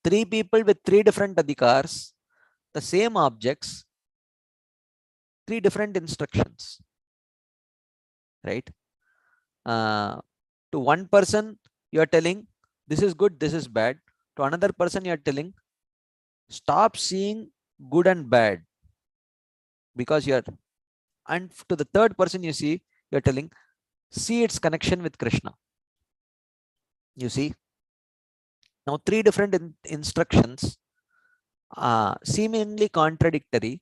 three people with three different adhikars, the same objects, three different instructions, right? To one person, you are telling this is good, this is bad. To another person, you are telling stop seeing good and bad because you are, and to the third person, you see, you are telling see its connection with Krishna. You see, now three different instructions, seemingly contradictory,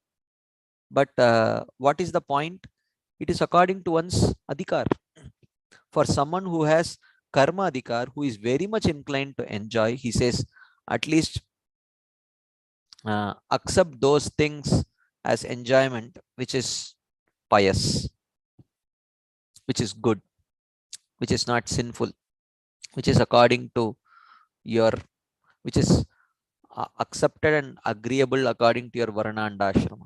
but what is the point? It is according to one's adhikar. For someone who has karma adhikar, who is very much inclined to enjoy, he says, at least accept those things as enjoyment, which is pious, which is good, which is not sinful, which is according to your, which is accepted and agreeable according to your varna and ashrama.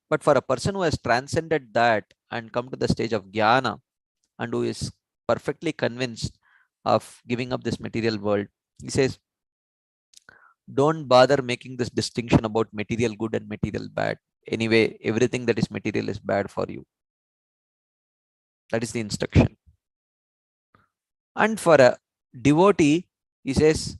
But for a person who has transcended that and come to the stage of jnana and who is perfectly convinced of giving up this material world, he says, don't bother making this distinction about material good and material bad. Anyway, everything that is material is bad for you. That is the instruction. And for a devotee, he says,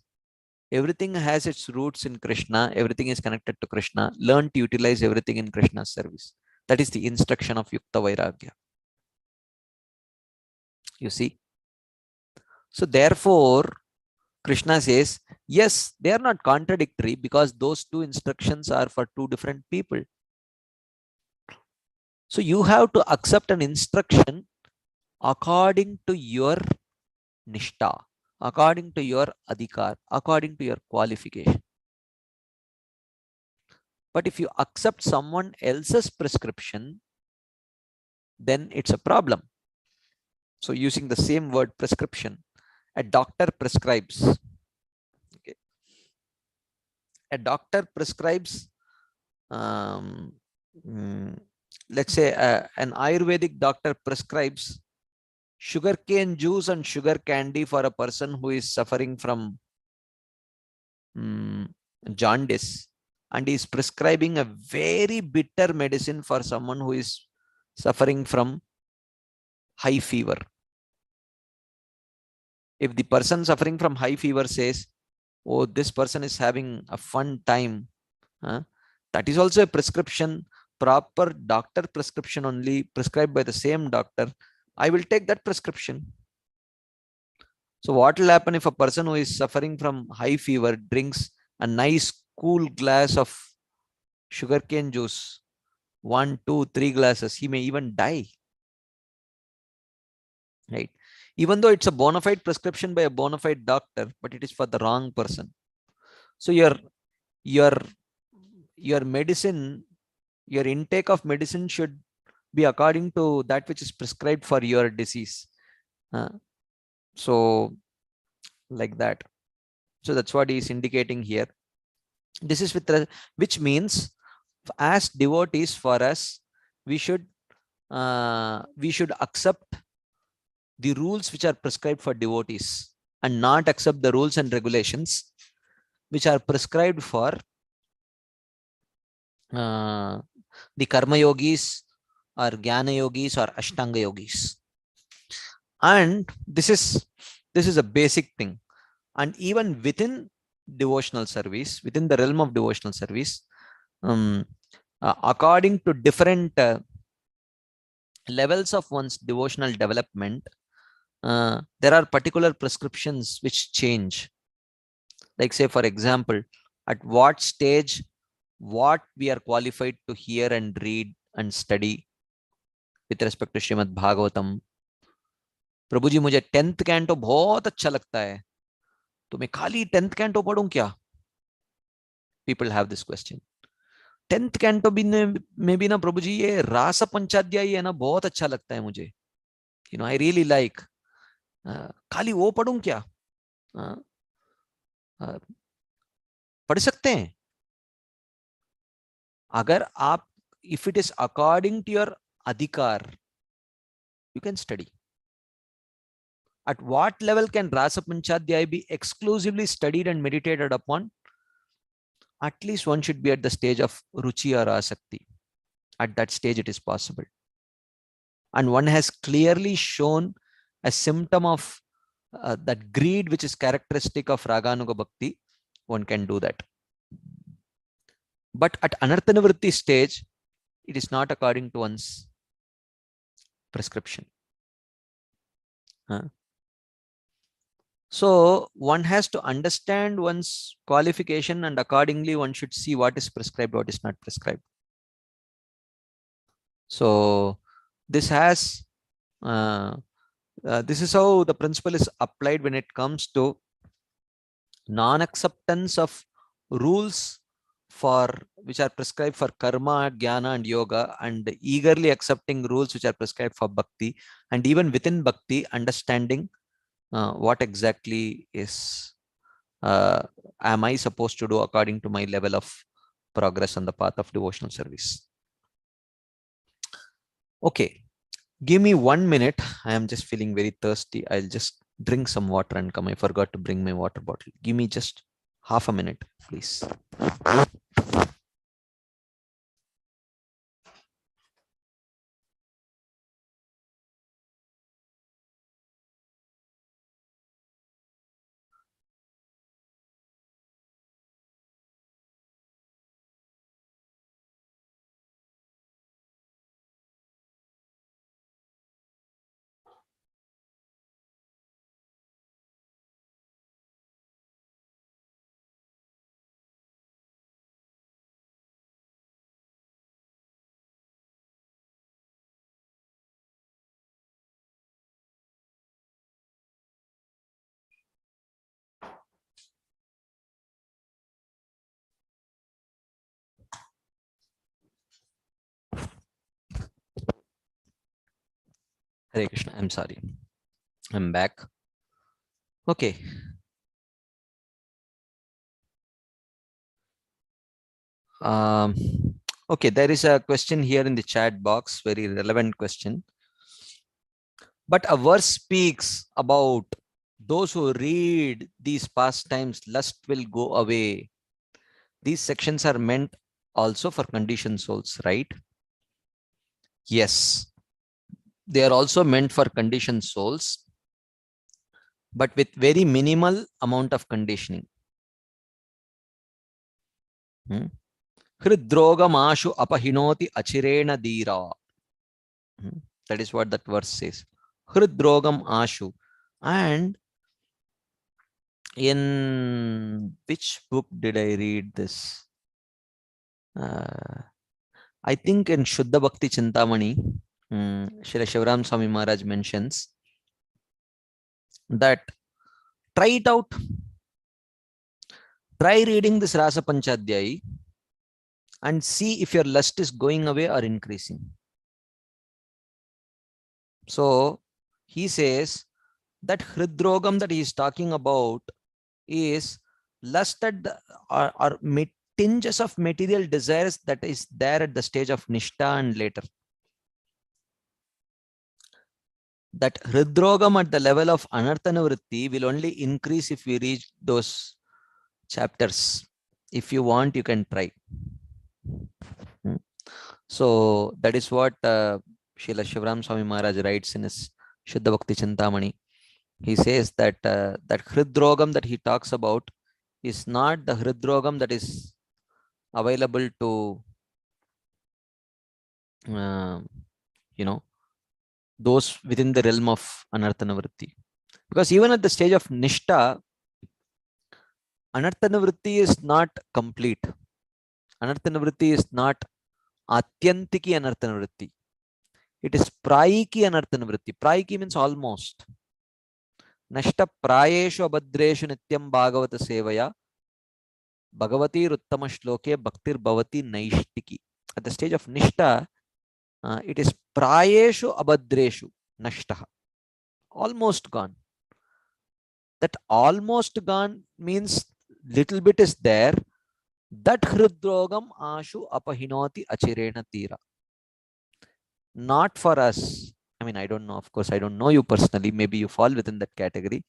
everything has its roots in Krishna. Everything is connected to Krishna. Learn to utilize everything in Krishna's service. That is the instruction of Yukta Vairagya. You see? So therefore, Krishna says, yes, they are not contradictory because those two instructions are for two different people. So you have to accept an instruction according to your nishta, according to your adhikar, according to your qualification. But if you accept someone else's prescription, then it's a problem. So using the same word prescription, a doctor prescribes. Okay. A doctor prescribes, let's say an Ayurvedic doctor prescribes sugarcane juice and sugar candy for a person who is suffering from jaundice, and is prescribing a very bitter medicine for someone who is suffering from high fever. If the person suffering from high fever says, oh, this person is having a fun time, that is also a prescription, proper doctor prescription only, prescribed by the same doctor. I will take that prescription. So what will happen if a person who is suffering from high fever drinks a nice cool glass of sugarcane juice, 1, 2, 3 glasses, he may even die. Right? Even though it's a bona fide prescription by a bona fide doctor, but it is for the wrong person. So your medicine, your intake of medicine should be according to that which is prescribed for your disease. So like that. So that's what he is indicating here. This is which means as devotees, for us, we should accept the rules which are prescribed for devotees and not accept the rules and regulations which are prescribed for the karma yogis or jnana yogis or ashtanga yogis. And this is a basic thing. And even within devotional service, within the realm of devotional service, according to different levels of one's devotional development, there are particular prescriptions which change. Like, say, for example, at what stage, what we are qualified to hear and read and study with respect to Srimad Bhagavatam. प्रभु जी, मुझे 10th canto बहुत अच्छा लगता है, तो मैं खाली 10th canto पढ़ूं क्या? People have this question. 10th canto में भी ना प्रभु जी, ये रास पंचाध्यायी है ना, बहुत अच्छा लगता है मुझे, I really like. खाली वो पढ़ूं क्या? पढ़ सकते हैं अगर आप, if it is according to your adhikar, you can study. At what level can Rasa Panchadhyaya be exclusively studied and meditated upon? At least one should be at the stage of Ruchi or Asakti. At that stage, it is possible. And one has clearly shown a symptom of that greed which is characteristic of Raganuga Bhakti. One can do that. But at Anarthanavritti stage, it is not according to one's prescription. So one has to understand one's qualification, and accordingly one should see what is prescribed, what is not prescribed. So this has this is how the principle is applied when it comes to non-acceptance of rules which are prescribed for karma, jnana, and yoga, and eagerly accepting rules which are prescribed for bhakti, and even within bhakti, understanding what exactly is am I supposed to do according to my level of progress on the path of devotional service. Okay, give me 1 minute. I am just feeling very thirsty. I'll just drink some water and come. I forgot to bring my water bottle. Give me just half a minute, please. Hare Krishna. I'm sorry. I'm back. Okay. Okay, there is a question here in the chat box, very relevant question. But a verse speaks about those who read these pastimes, lust will go away. These sections are meant also for conditioned souls, right? Yes. They are also meant for conditioned souls. but with very minimal amount of conditioning. Hridrogamashu apahinoti achirena dira. That is what that verse says. Hridrogam ashu. And in which book did I read this? I think in Shuddha Bhakti Chintamani, Srila Shivaram Swami Maharaj mentions that try it out. Try reading this Rasa Panchadhyayi and see if your lust is going away or increasing. So he says that Hridrogam that he is talking about is lust at the, or tinges of material desires that is there at the stage of Nishta and later. That Hridrogam at the level of Anarthanavritti will only increase if we reach those chapters. If you want, you can try. So that is what Srila Shivaram Swami Maharaj writes in his Shuddha Bhakti Chintamani. He says that that Hridrogam that he talks about is not the Hridrogam that is available to those within the realm of Anarthanavritti. Because even at the stage of Nishta, Anarthanavritti is not complete. Anarthanavritti is not Atyantiki Anarthanavritti. It is Prayiki Anarthanavritti. Prayiki means almost. Nashta Prayeshu Abhadreshu Nityam Bhagavata Sevaya Bhagavati Ruttama Shloke Bhaktir Bhavati Naishtiki. At the stage of Nishta, it is Prayeshu Abhadreshu Nashtaha. Almost gone. That almost gone means little bit is there. That Hridrogam Ashu Apahinoti Achirena Tira. Not for us. I mean, I don't know. Of course, I don't know you personally. Maybe you fall within that category.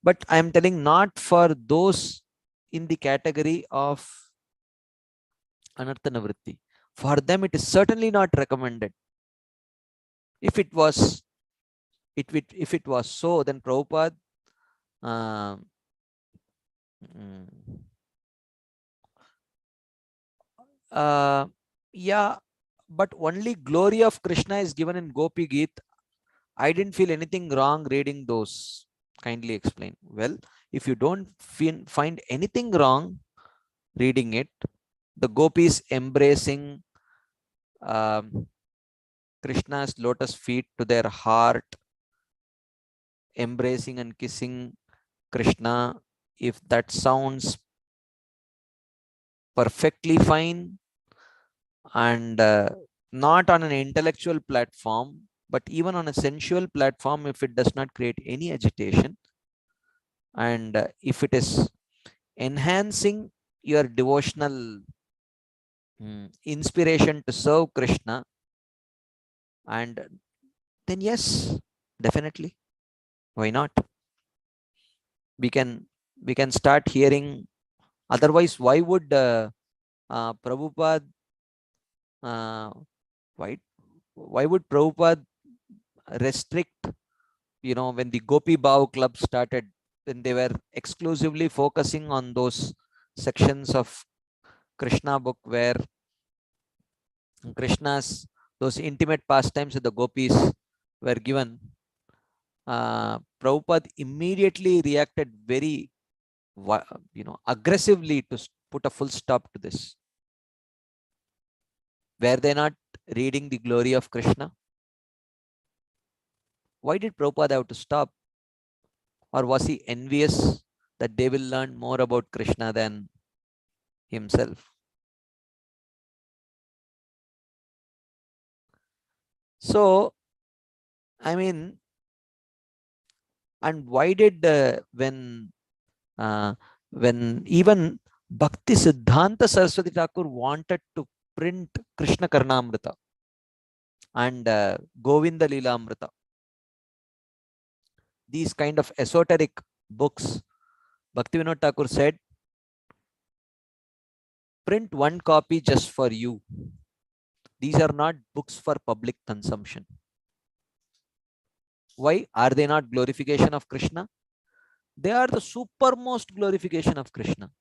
But I am telling not for those in the category of Anarthanavritti. For them, it is certainly not recommended. If it was so, then Prabhupada yeah, but only glory of Krishna is given in Gopi Geet. I didn't feel anything wrong reading those. Kindly explain. Well, if you don't find anything wrong reading it, the gopis embracing Krishna's lotus feet to their heart, embracing and kissing Krishna, if that sounds perfectly fine and not on an intellectual platform, but even on a sensual platform, if it does not create any agitation, and if it is enhancing your devotional inspiration to serve Krishna, and then yes, definitely, why not? We can start hearing. Otherwise, why would Prabhupada why would Prabhupada restrict, when the Gopi Bhav club started, when they were exclusively focusing on those sections of Krishna book where Krishna's those intimate pastimes with the gopis were given, Prabhupada immediately reacted very aggressively to put a full stop to this. Were they not reading the glory of Krishna? Why did Prabhupada have to stop? Or was he envious that they will learn more about Krishna than himself? So, I mean, and why did when even Bhakti Siddhanta Saraswati Thakur wanted to print Krishna Karnamrita and Govinda Leelamrita, these kind of esoteric books, Bhaktivinoda Thakur said, print one copy just for you. These are not books for public consumption. Why? Are they not glorification of Krishna? They are the supermost glorification of Krishna.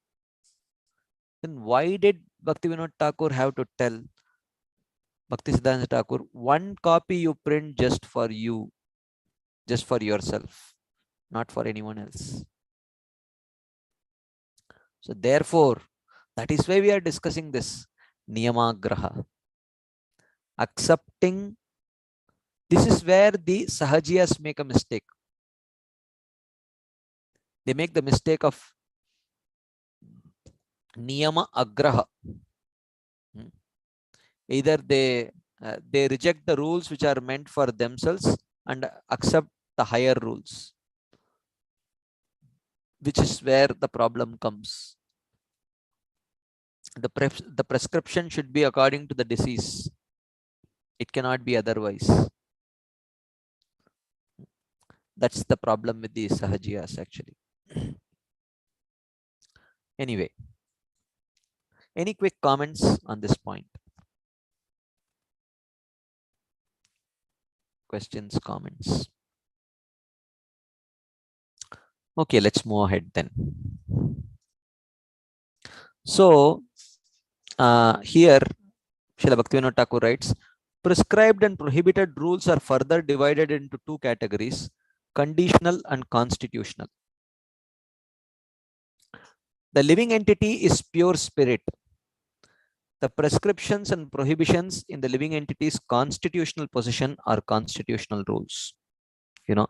Then why did Bhaktivinoda Thakur have to tell Bhaktisiddhanta Thakur, one copy you print just for you, just for yourself, not for anyone else? So therefore, that is why we are discussing this Niyamagraha. Accepting, this is where the Sahajiyas make a mistake. They make the mistake of Niyama Agraha. Either they reject the rules which are meant for themselves and accept the higher rules, which is where the problem comes. The prescription should be according to the disease. It cannot be otherwise. That's the problem with the Sahajiyas actually. Anyway, any quick comments on this point? Questions, comments? Okay, let's move ahead then. So here Srila Bhaktivinoda Thakur writes, prescribed and prohibited rules are further divided into two categories, conditional and constitutional. The living entity is pure spirit. The prescriptions and prohibitions in the living entity's constitutional position are constitutional rules. You know,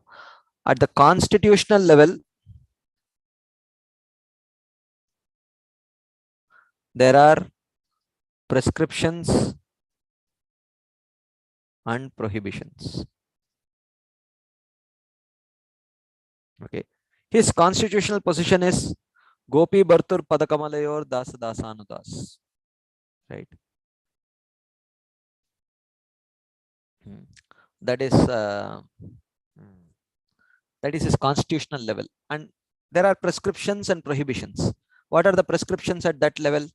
at the constitutional level, there are prescriptions and prohibitions. Okay, his constitutional position is Gopi Bhartur Padakamalayur Dasa Dasanudas. Right. That is his constitutional level, and there are prescriptions and prohibitions. What are the prescriptions at that level?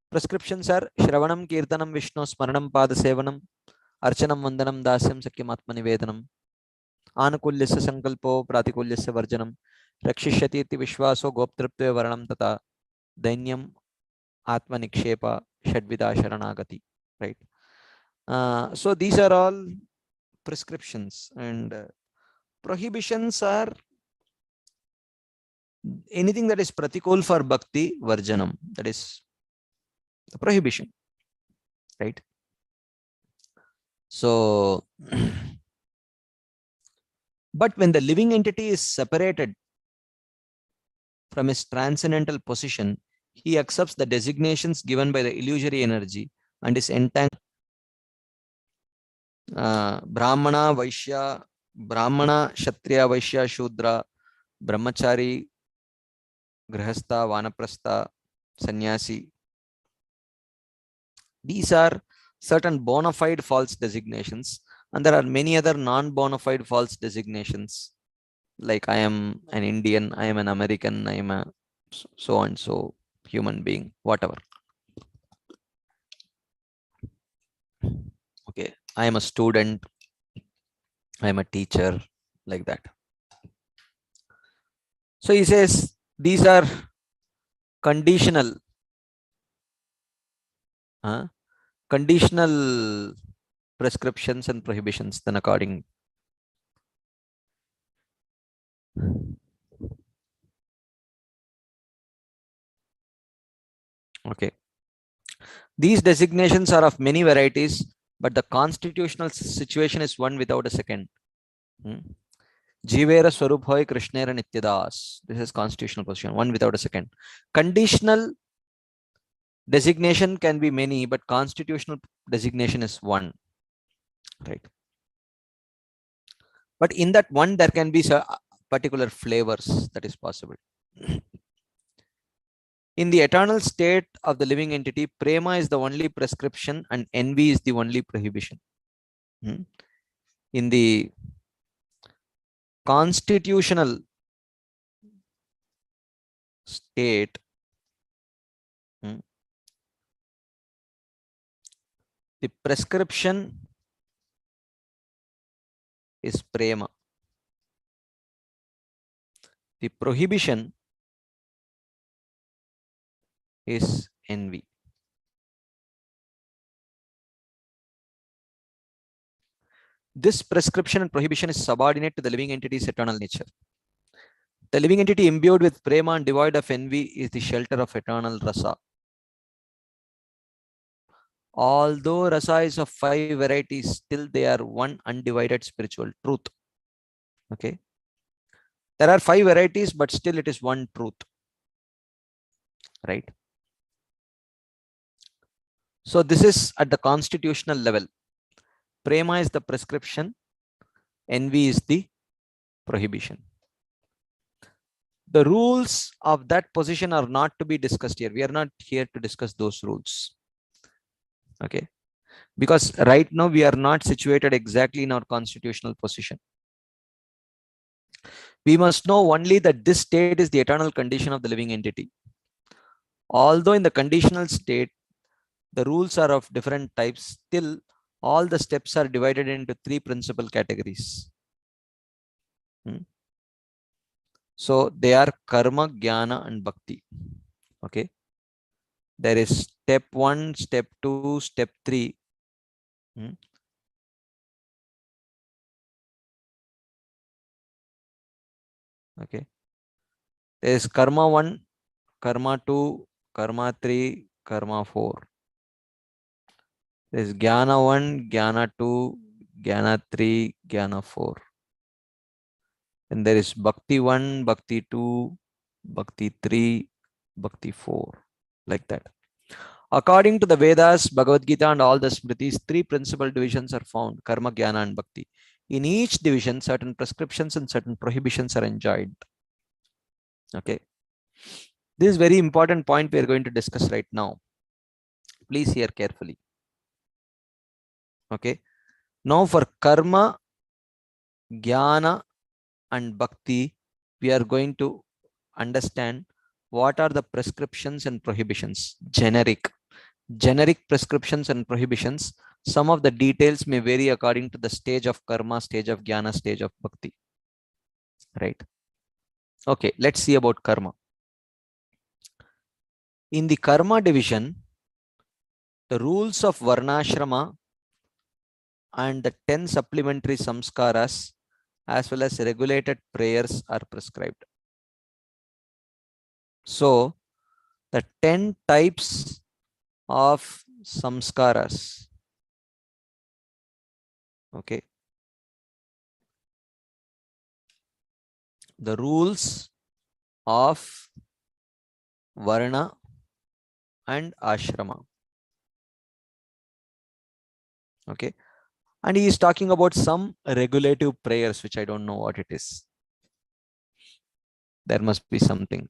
Prescriptions are Shravanam Kirtanam Vishnu Smaranam Pada Sevanam Archanam Vandanam Dasyam Sakyam Atmanivedanam Anukulyasya Sankalpo Pratikulyasya Varjanam Rakshishyati Vishwaso Goptraptve Varanam Tata Dainyam Atma Nikshepa Shadvida Sharanagati. Right. So these are all prescriptions, and prohibitions are anything that is pratikul for bhakti, varjanam. That is the prohibition, right? So, but when the living entity is separated from his transcendental position, he accepts the designations given by the illusory energy and is entangled. Brahmana, Vaishya, Brahmana, Kshatriya, Vaishya, Shudra, Brahmachari, Grihastha, Vanaprastha, Sannyasi. These are certain bona fide false designations, and there are many other non-bona fide false designations, like I am an Indian, I am an American, I am a so and so human being, whatever. Okay, I am a student, I am a teacher, like that. So he says these are conditional, conditional prescriptions and prohibitions, then according. Okay. These designations are of many varieties, but the constitutional situation is one without a second. Jivera Swaruphoy Krishnera Nityadas. This is constitutional position, one without a second. Conditional designation can be many, but constitutional designation is one. Right. But in that one, there can be particular flavors that is possible. In the eternal state of the living entity, prema is the only prescription and envy is the only prohibition. In the constitutional state, the prescription is prema. The prohibition is envy. This prescription and prohibition is subordinate to the living entity's eternal nature. The living entity imbued with prema and devoid of envy is the shelter of eternal rasa. Although rasa is of 5 varieties, still they are one undivided spiritual truth. Okay. There are 5 varieties, but still it is one truth. Right. So this is at the constitutional level. Prema is the prescription, envy is the prohibition. The rules of that position are not to be discussed here. We are not here to discuss those rules. Okay. Because right now we are not situated exactly in our constitutional position. We must know only that this state is the eternal condition of the living entity. Although in the conditional state, the rules are of different types, still all the steps are divided into 3 principal categories. So they are karma, jnana, and bhakti. Okay. There is step 1, step 2, step 3. Okay. There is karma 1, karma 2, karma 3, karma 4. There is jnana 1, jnana 2, jnana 3, jnana 4. And there is bhakti 1, bhakti 2, bhakti 3, bhakti 4. Like that. According to the Vedas, Bhagavad Gita, and all the Smritis, 3 principal divisions are found: karma, jnana, and bhakti. In each division, certain prescriptions and certain prohibitions are enjoined. Okay. This is very important point we are going to discuss right now. Please hear carefully. Okay. Now for karma, jnana, and bhakti, we are going to understand what are the prescriptions and prohibitions. Generic prescriptions and prohibitions. Some of the details may vary according to the stage of karma, stage of jnana, stage of bhakti. Right. Okay, let's see about karma. In the karma division, the rules of varnashrama and the 10 supplementary samskaras as well as regulated prayers are prescribed. So the 10 types of samskaras. Okay. The rules of varna and ashrama. Okay. And he is talking about some regulative prayers, which I don't know what it is. There must be something.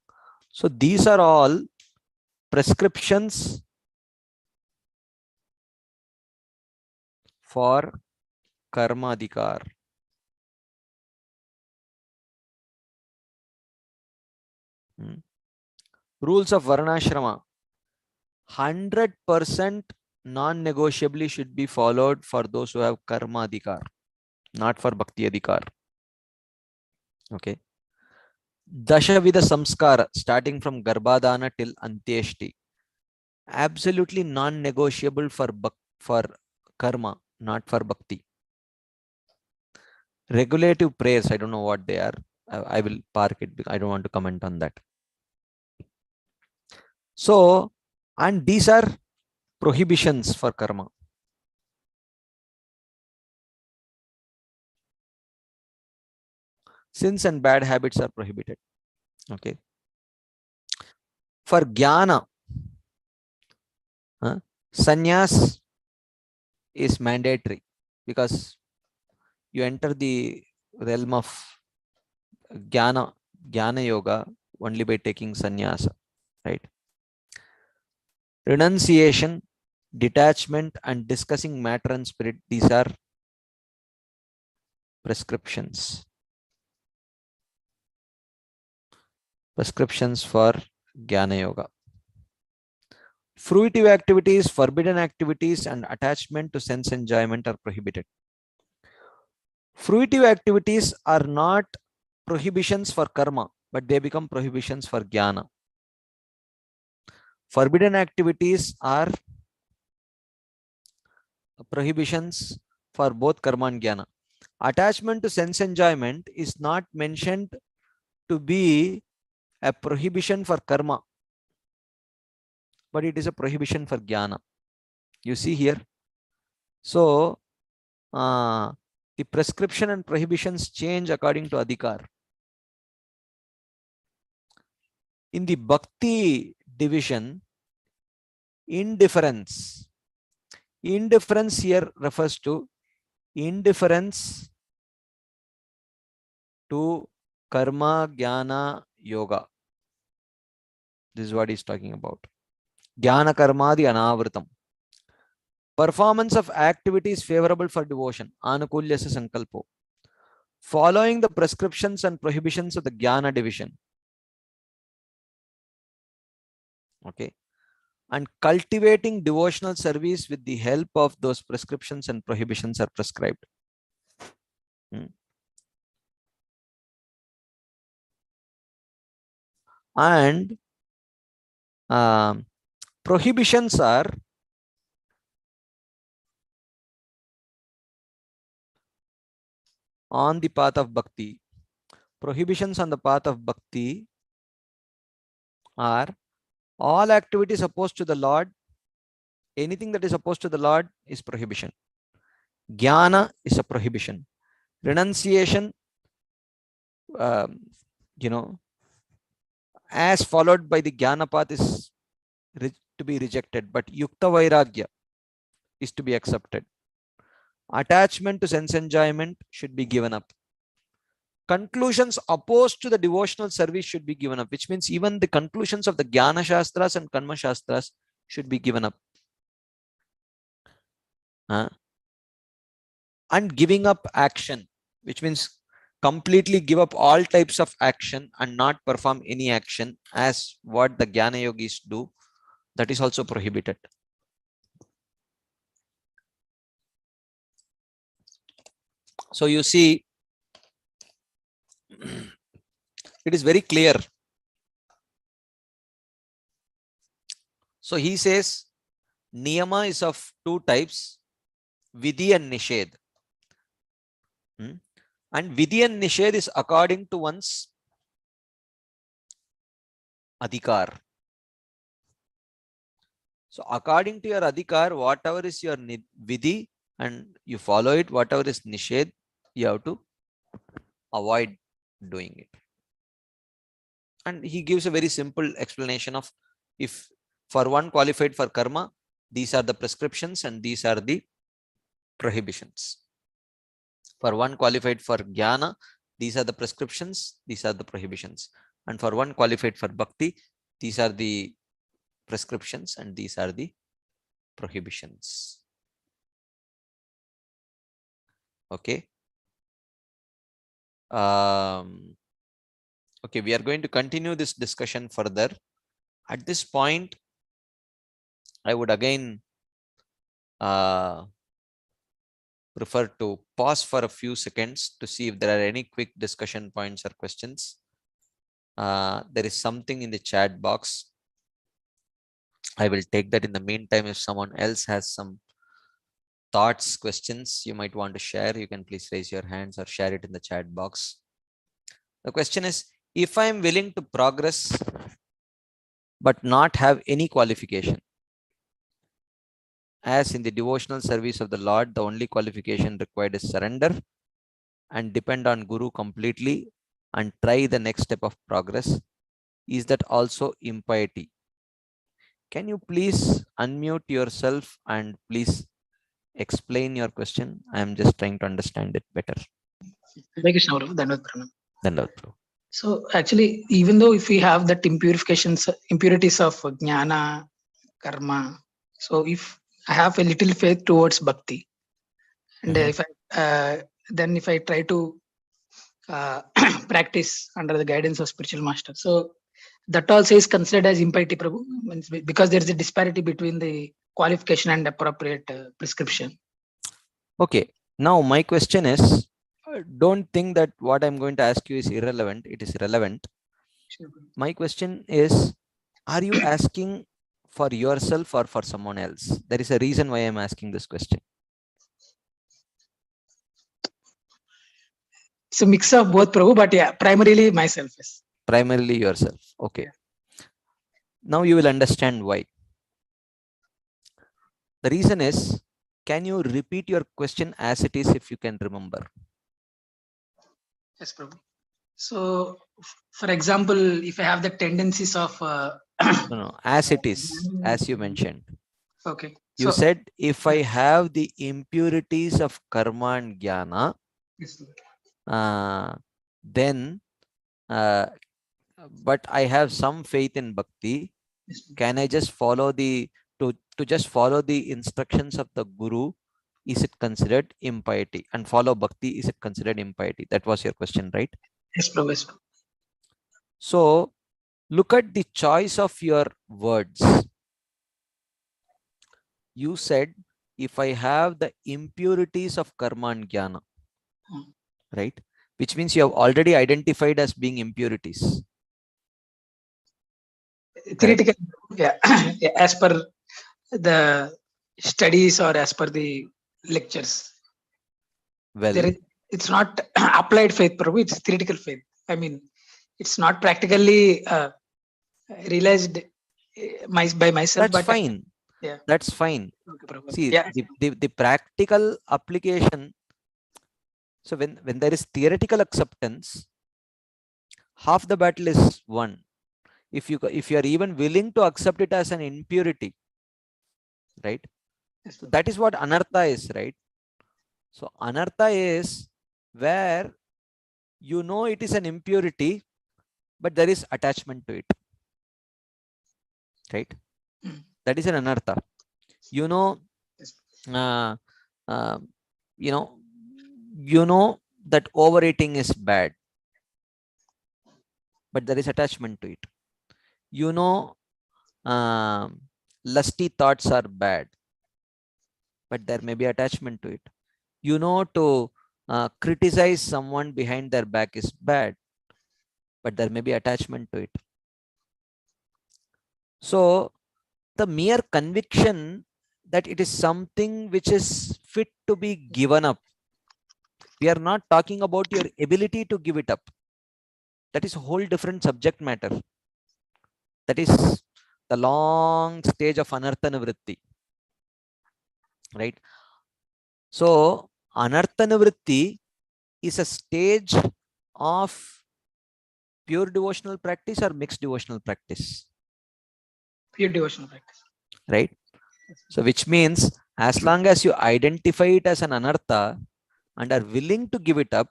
So these are all prescriptions for karma adhikar. Rules of varnashrama. 100% non-negotiably should be followed for those who have karma adhikar, not for bhakti adhikar. Okay. Dashavida samskara, starting from garbhadana till antyeshti, absolutely non-negotiable for karma, not for bhakti. Regulative prayers, I don't know what they are. I will park it because I don't want to comment on that. So, and these are prohibitions for karma. Sins and bad habits are prohibited. Okay. For jnana, sannyas is mandatory because you enter the realm of jnana yoga only by taking sannyasa, right? Renunciation, detachment, and discussing matter and spirit, these are prescriptions. Prescriptions for jnana yoga. Fruitive activities, forbidden activities, and attachment to sense enjoyment are prohibited. Fruitive activities are not prohibitions for karma. but they become prohibitions for jnana. Forbidden activities are prohibitions for both karma and jnana. Attachment to sense enjoyment is not mentioned to be a prohibition for karma, but it is a prohibition for jnana. You see here. So, the prescription and prohibitions change according to adhikar. In the bhakti division, indifference here refers to indifference to karma, jnana, yoga. This is what he's talking about. Jnana karmadi anavritam. Performance of activities favorable for devotion. Anukulyasya sankalpo. Following the prescriptions and prohibitions of the jnana division. Okay. And cultivating devotional service with the help of those prescriptions and prohibitions are prescribed. And prohibitions are on the path of bhakti. Prohibitions on the path of bhakti are all activities opposed to the Lord. Anything that is opposed to the Lord is prohibition. Jnana is a prohibition. Renunciation, as followed by the jnana path is to be rejected, but yukta vairagya is to be accepted. Attachment to sense enjoyment should be given up. Conclusions opposed to the devotional service should be given up, which means even the conclusions of the jnana shastras and karma shastras should be given up. And giving up action, which means completely give up all types of action and not perform any action as what the jnana yogis do, that is also prohibited. So you see, it is very clear. So he says niyama is of two types, vidhi and nishedh. And vidhi and nishedh is according to one's adhikar. So according to your adhikar, whatever is your vidhi and you follow it, whatever is nishedh, you have to avoid doing it. And he gives a very simple explanation of, if for one qualified for karma, these are the prescriptions and these are the prohibitions. For one qualified for jnana, these are the prescriptions, these are the prohibitions. And for one qualified for bhakti, these are the prescriptions and these are the prohibitions. Okay. Okay, we are going to continue this discussion further. At this point, I would again prefer to pause for a few seconds to see if there are any quick discussion points or questions. There is something in the chat box. I will take that. In the meantime, if someone else has some thoughts, questions you might want to share, you can please raise your hands or share it in the chat box. The question is, if I am willing to progress but not have any qualification, as in the devotional service of the Lord, the only qualification required is surrender and depend on Guru completely and try the next step of progress, is that also impiety? Can you please unmute yourself and please explain your question? I am just trying to understand it better. So actually, even though if we have that impurities of jnana, karma, so if I have a little faith towards bhakti, and if I try to practice under the guidance of spiritual master, so that also is considered as impiety, Prabhu, because there is a disparity between the qualification and appropriate prescription. Okay, now my question is, don't think that what I'm going to ask you is irrelevant. It is relevant. Sure, Prabhu. My question is, are you asking for yourself or for someone else? There is a reason why I'm asking this question. It's a mix of both, Prabhu, but yeah, primarily myself. Yes. Primarily yourself. Okay. Now you will understand why. The reason is, can you repeat your question as it is if you can remember? Yes, Prabhu. So, for example, if I have the tendencies of No, as it is, as you mentioned. okay. You So, said, if I have the impurities of karma and jnana, yes, then, but I have some faith in bhakti. yes, Can I just follow to just follow the instructions of the guru? Is it considered impiety? And follow bhakti, is it considered impiety? That was your question, right? yes, Prabhu. Yes, Prabhu. So look at the choice of your words. You said, if I have the impurities of karma and jnana, right? Which means you have already identified as being impurities. Theoretical, yeah, yeah, as per the studies or as per the lectures. Well, It's not applied faith, Prabhu. It's theoretical faith. I mean, it's not practically realized by myself. that's But fine. yeah, That's fine. okay, Prabhu. See, Yeah, the practical application. So when there is theoretical acceptance, half the battle is won. If you are even willing to accept it as an impurity, right? yes, So that is what anartha is, right? So anartha is where you know it is an impurity, but there is attachment to it, right? That is an anartha. You know, yes, uh, uh, you know that overeating is bad, but there is attachment to it. You know, lusty thoughts are bad, but there may be attachment to it. You know, to criticize someone behind their back is bad, but there may be attachment to it. So the mere conviction that it is something which is fit to be given up. We are not talking about your ability to give it up. That is a whole different subject matter. That is the long stage of anartha nivritti, right? So anartha nivritti is a stage of pure devotional practice or mixed devotional practice, pure devotional practice. right? So which means as long as you identify it as an anartha and are willing to give it up,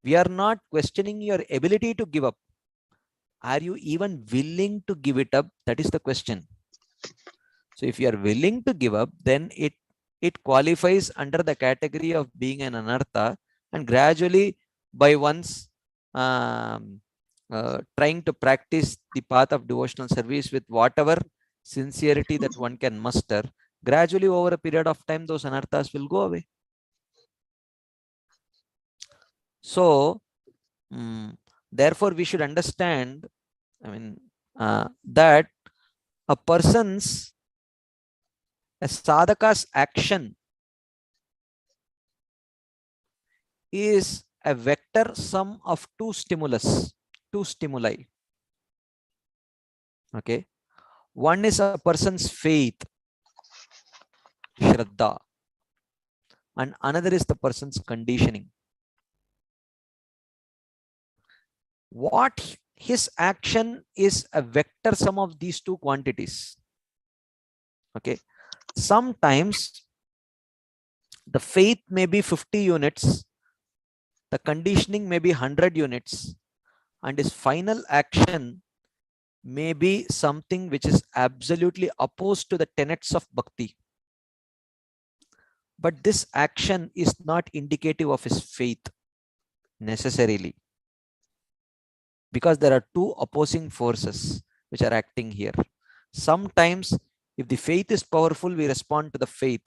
we are not questioning your ability to give up. Are you even willing to give it up? That is the question. So if you are willing to give up, then it qualifies under the category of being an anartha, and gradually by once trying to practice the path of devotional service with whatever sincerity that one can muster, gradually over a period of time, those anarthas will go away. So therefore we should understand, I mean, that a sadhaka's action is a vector sum of two stimuli. Okay. One is a person's faith, shraddha, and another is the person's conditioning. What his action is a vector sum of these two quantities. Okay. Sometimes the faith may be 50 units, the conditioning may be 100 units, and his final action may be something which is absolutely opposed to the tenets of bhakti. But this action is not indicative of his faith necessarily, because there are two opposing forces which are acting here. Sometimes if the faith is powerful, we respond to the faith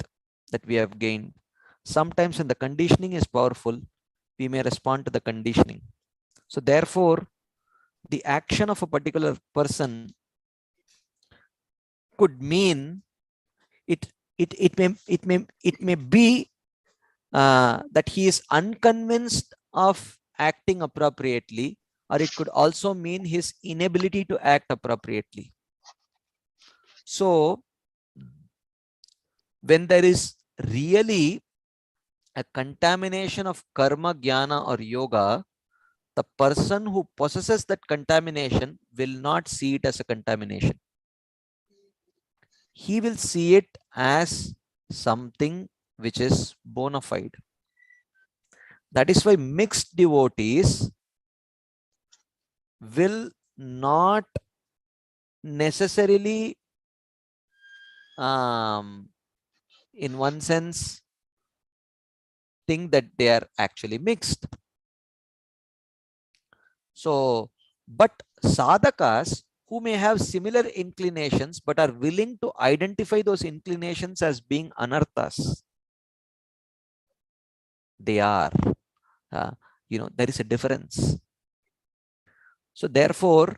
that we have gained. Sometimes when the conditioning is powerful, we may respond to the conditioning. So therefore, the action of a particular person could mean it may be that he is unconvinced of acting appropriately, or it could also mean his inability to act appropriately. So when there is really a contamination of karma, jnana, or yoga, the person who possesses that contamination will not see it as a contamination. He will see it as something which is bona fide. That is why mixed devotees will not necessarily, in one sense, think that they are actually mixed. So, but sadhakas who may have similar inclinations but are willing to identify those inclinations as being anarthas, they are, there is a difference. So therefore,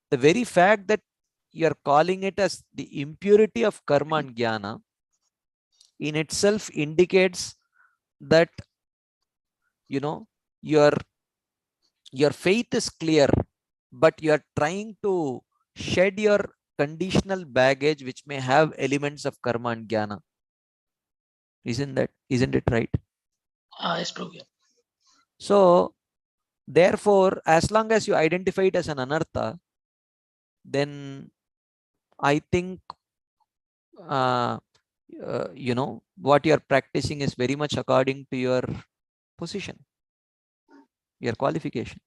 the very fact that you are calling it as the impurity of karma and jnana in itself indicates that, your faith is clear, but you are trying to shed your conditional baggage which may have elements of karma and jnana. Isn't it right? Yes, Prabhu. Yeah. So therefore, as long as you identify it as an anartha, then I think what you are practicing is very much according to your position, your qualification.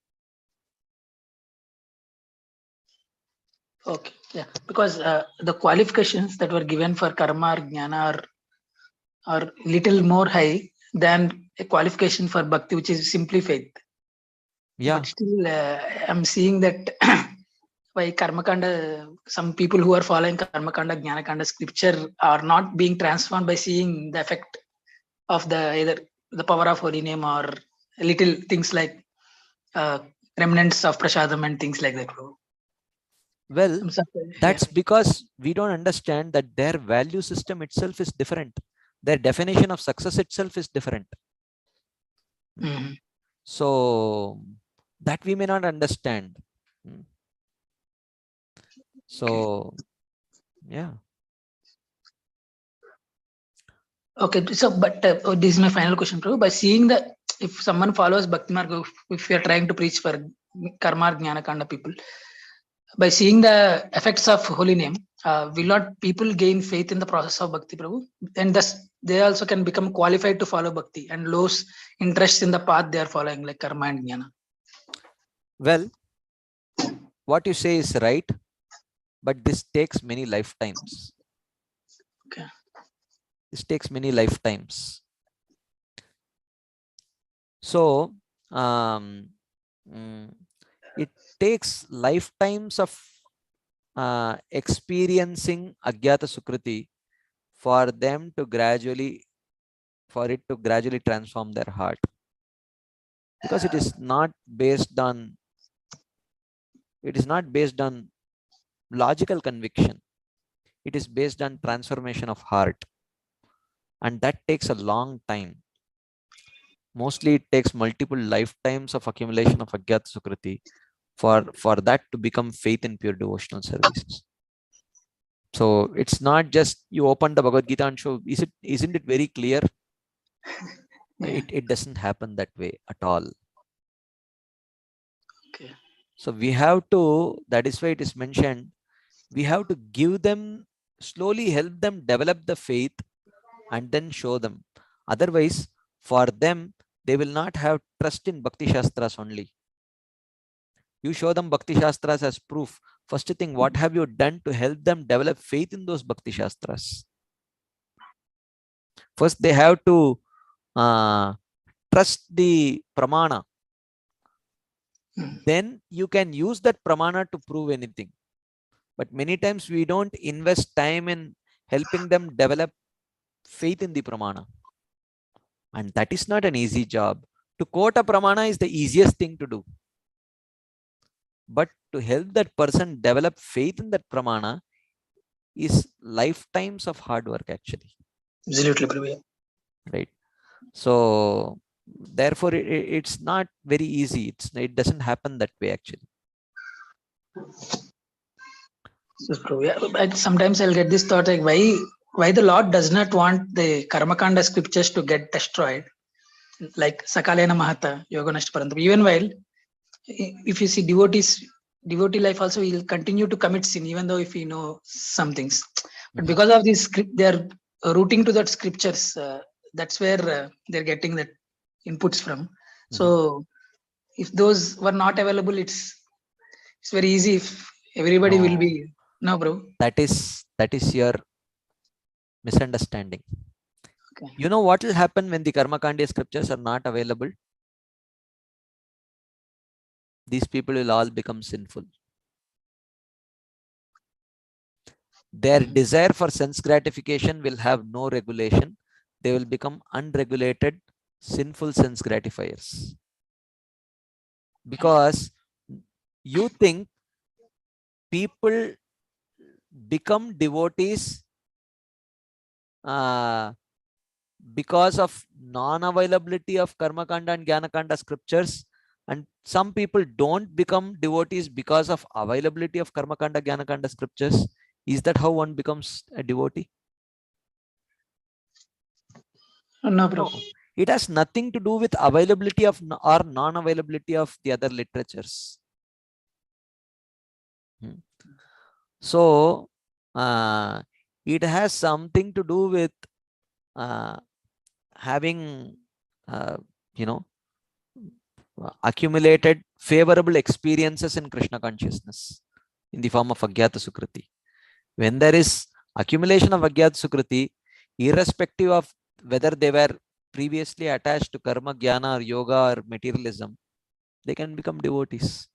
Okay, yeah, because the qualifications that were given for karma or jnana are little more high than a qualification for bhakti, which is simply faith. Yeah. But still, I'm seeing that by karmakanda, some people who are following karmakanda, jnanakanda scripture are not being transformed by seeing the effect of either the power of holy name or little things like remnants of prasadam and things like that. Well, that's because we don't understand that their value system itself is different. Their definition of success itself is different. Mm-hmm. So that we may not understand. So, yeah. Okay, so but this is my final question, Prabhu. By seeing that if someone follows Bhakti Marga, if you are trying to preach for karma jnana kanda people, by seeing the effects of holy name, will not people gain faith in the process of Bhakti, Prabhu? And thus they also can become qualified to follow Bhakti and lose interest in the path they are following, like karma and jnana. Well, what you say is right, but this takes many lifetimes. Okay. This takes many lifetimes. So, it takes lifetimes of experiencing Agyata Sukriti for it to gradually transform their heart. Because it is not based on logical conviction. It is based on transformation of heart. And that takes a long time. Mostly it takes multiple lifetimes of accumulation of Agyata Sukriti for that to become faith in pure devotional services. So it's not just you open the Bhagavad Gita and show, isn't it very clear? Yeah. It doesn't happen that way at all. Okay. So we have to, that is why it is mentioned, we have to give them, slowly help them develop the faith and then show them. Otherwise, for them, they will not have trust in Bhakti Shastras only. You show them Bhakti Shastras as proof. First thing, what have you done to help them develop faith in those Bhakti Shastras? First, they have to trust the pramana. Then you can use that pramana to prove anything. But many times we don't invest time in helping them develop faith in the pramana. And that is not an easy job. To quote a pramana is the easiest thing to do. But to help that person develop faith in that pramana is lifetimes of hard work actually. Absolutely, Prabhu. Right. So therefore it's not very easy. It doesn't happen that way actually. So, Prabhu, yeah, but sometimes I'll get this thought like why the Lord does not want the Karmakanda scriptures to get destroyed, like Sakalena Mahata, Yoga Nashtaparantam. Even while if you see devotee life also will continue to commit sin, even though if we know some things. But because of this script, they are rooting to that scriptures. That's where they're getting that inputs from. So if those were not available, it's very easy if everybody will be bro. That is your misunderstanding. Okay. You know what will happen when the Karmakanda scriptures are not available? These people will all become sinful. Their desire for sense gratification will have no regulation. They will become unregulated, sinful sense gratifiers. Because you think people become devotees because of non-availability of Karmakanda and Jnanakanda scriptures, and some people don't become devotees because of availability of Karmakanda, Jnanakanda scriptures. Is that how one becomes a devotee? No, bro. No. It has nothing to do with availability of or non-availability of the other literatures. So it has something to do with having accumulated favorable experiences in Krishna consciousness in the form of Agyata Sukriti. When there is accumulation of Agyata Sukriti, irrespective of whether they were previously attached to karma, jnana, or yoga, or materialism, they can become devotees.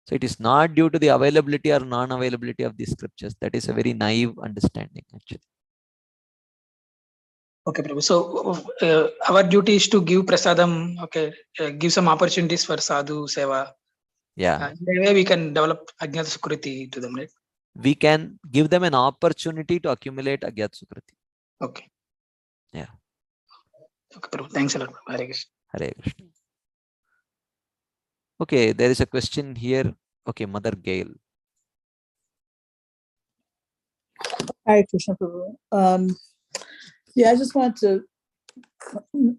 So it is not due to the availability or non-availability of these scriptures. That is a very naive understanding actually. Okay, Prabhu. So our duty is to give prasadam, give some opportunities for sadhu, seva. Yeah. In that way we can develop Ajnata Sukriti to them, right? We can give them an opportunity to accumulate Agyata Sukriti. Okay. Yeah. Okay, Prabhu. Thanks a lot. Hare Krishna. Hare Krishna. Okay, there is a question here. Okay, Mother Gail. Hare Krishna Prabhu. Yeah, I just want to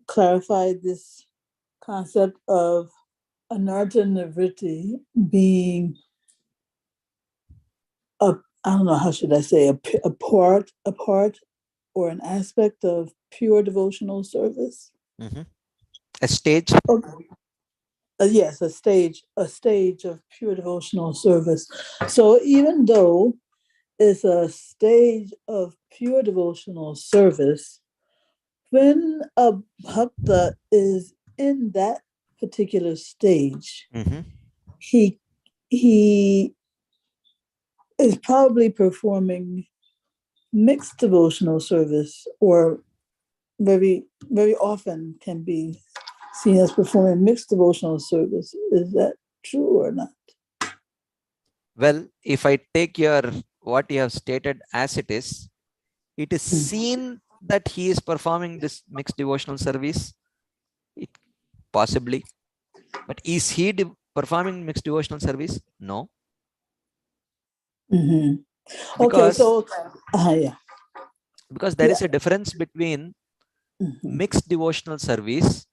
clarify this concept of anartha nivritti being I don't know, how should I say, a part or an aspect of pure devotional service. A stage. Okay. Yes, a stage of pure devotional service. So even though it's a stage of pure devotional service, when a bhakta is in that particular stage, he is probably performing mixed devotional service, or very, very often can be seen as performing mixed devotional service. Is that true or not? Well, if I take what you have stated as it is seen that he is performing this mixed devotional service. Possibly. But is he performing mixed devotional service? No. Because, yeah. Because there is a difference between mixed devotional service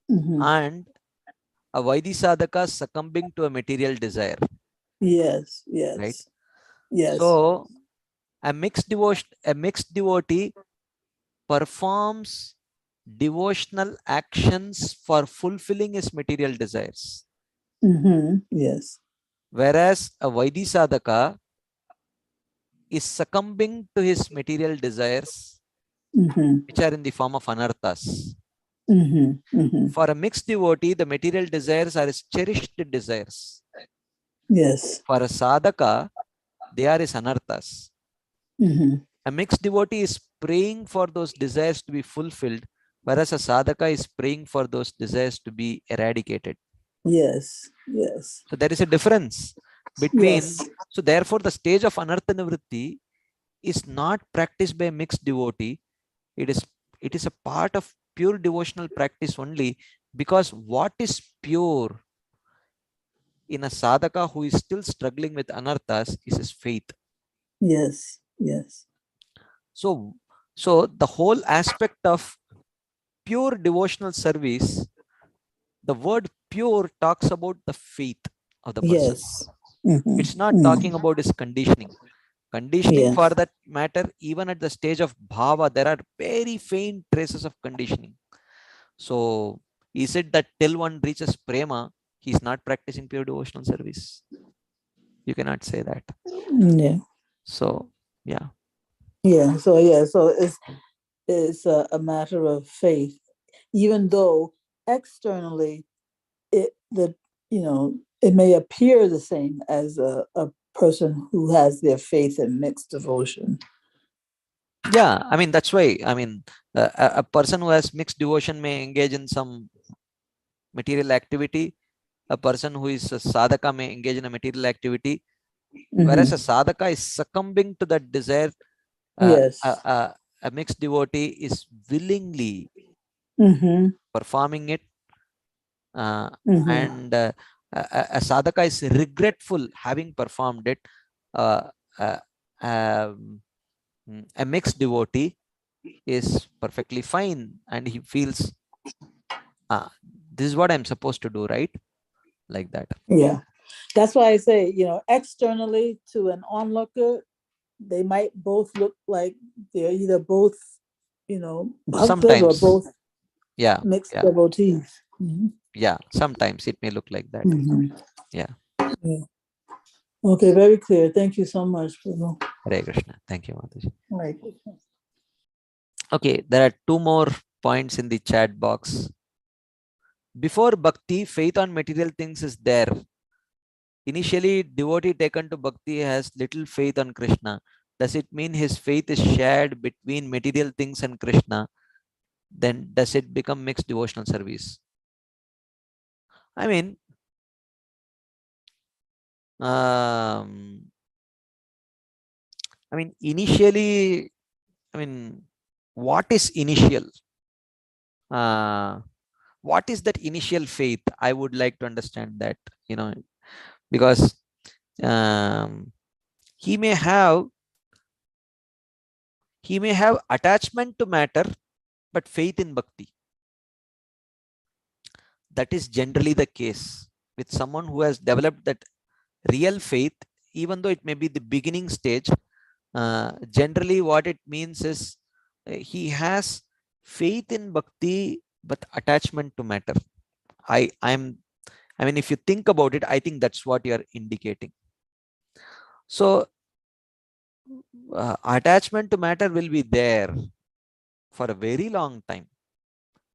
and a Vaidhi sadhaka succumbing to a material desire. Yes. Right? Yes. So a mixed devotee performs devotional actions for fulfilling his material desires. Yes. Whereas a Vaidhi sadhaka is succumbing to his material desires, which are in the form of anarthas. For a mixed devotee, the material desires are his cherished desires. Yes. For a sadhaka, they are his anarthas. A mixed devotee is praying for those desires to be fulfilled, whereas a sadhaka is praying for those desires to be eradicated. Yes. Yes. So there is a difference between, Yes. so therefore the stage of anartha nivritti is not practiced by a mixed devotee. It is a part of pure devotional practice only, because what is pure in a sadhaka who is still struggling with anarthas is his faith. Yes. Yes. So the whole aspect of pure devotional service, the word pure talks about the faith of the person. Yes. Mhm. It's not talking about his conditioning. Conditioning, Yes. for that matter, even at the stage of bhava, there are very faint traces of conditioning. So is it that till one reaches prema, he's not practicing pure devotional service? You cannot say that. Yeah. So yeah. Yeah. So it's a matter of faith, even though externally it may appear the same as a person who has their faith in mixed devotion. Yeah, I mean, that's why, I mean, a person who has mixed devotion may engage in some material activity. A person who is a sadhaka may engage in a material activity, whereas a sadhaka is succumbing to that desire. Yes. A mixed devotee is willingly performing it, and a sadhaka is regretful having performed it. Uh, uh, um, a mixed devotee is perfectly fine, and he feels, this is what I'm supposed to do, right? Like that. Yeah. That's why I say, externally to an onlooker, they might both look like they're either both, bhaktas or Sometimes, both yeah, mixed yeah, devotees. yeah. Sometimes it may look like that. Yeah. Yeah. Okay, very clear. Thank you so much, Prabhu. Hare Krishna. Thank you, Mataji. Right. Okay, there are two more points in the chat box. Before bhakti, faith on material things is there. Initially, devotee taken to bhakti has little faith on Krishna. Does it mean his faith is shared between material things and Krishna? Then does it become mixed devotional service? I mean, initially, what is initial? What is that initial faith? I would like to understand that, because he may have attachment to matter, but faith in bhakti. That is generally the case with someone who has developed that real faith, even though it may be the beginning stage. Generally, what it means is he has faith in bhakti, but attachment to matter. If you think about it, I think that's what you are indicating. So attachment to matter will be there for a very long time,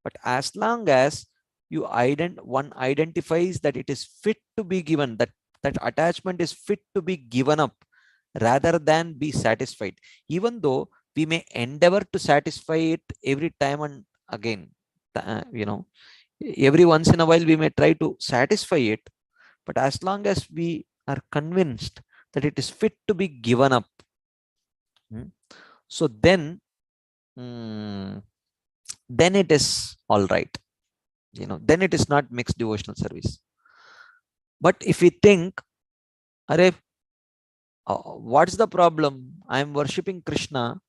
but as long as one identifies that it is fit to be given, that attachment is fit to be given up rather than be satisfied, even though we may endeavor to satisfy it every time and again, every once in a while we may try to satisfy it, but as long as we are convinced that it is fit to be given up, so then it is all right. Then it is not mixed devotional service. But if we think, what's the problem? I am worshipping Krishna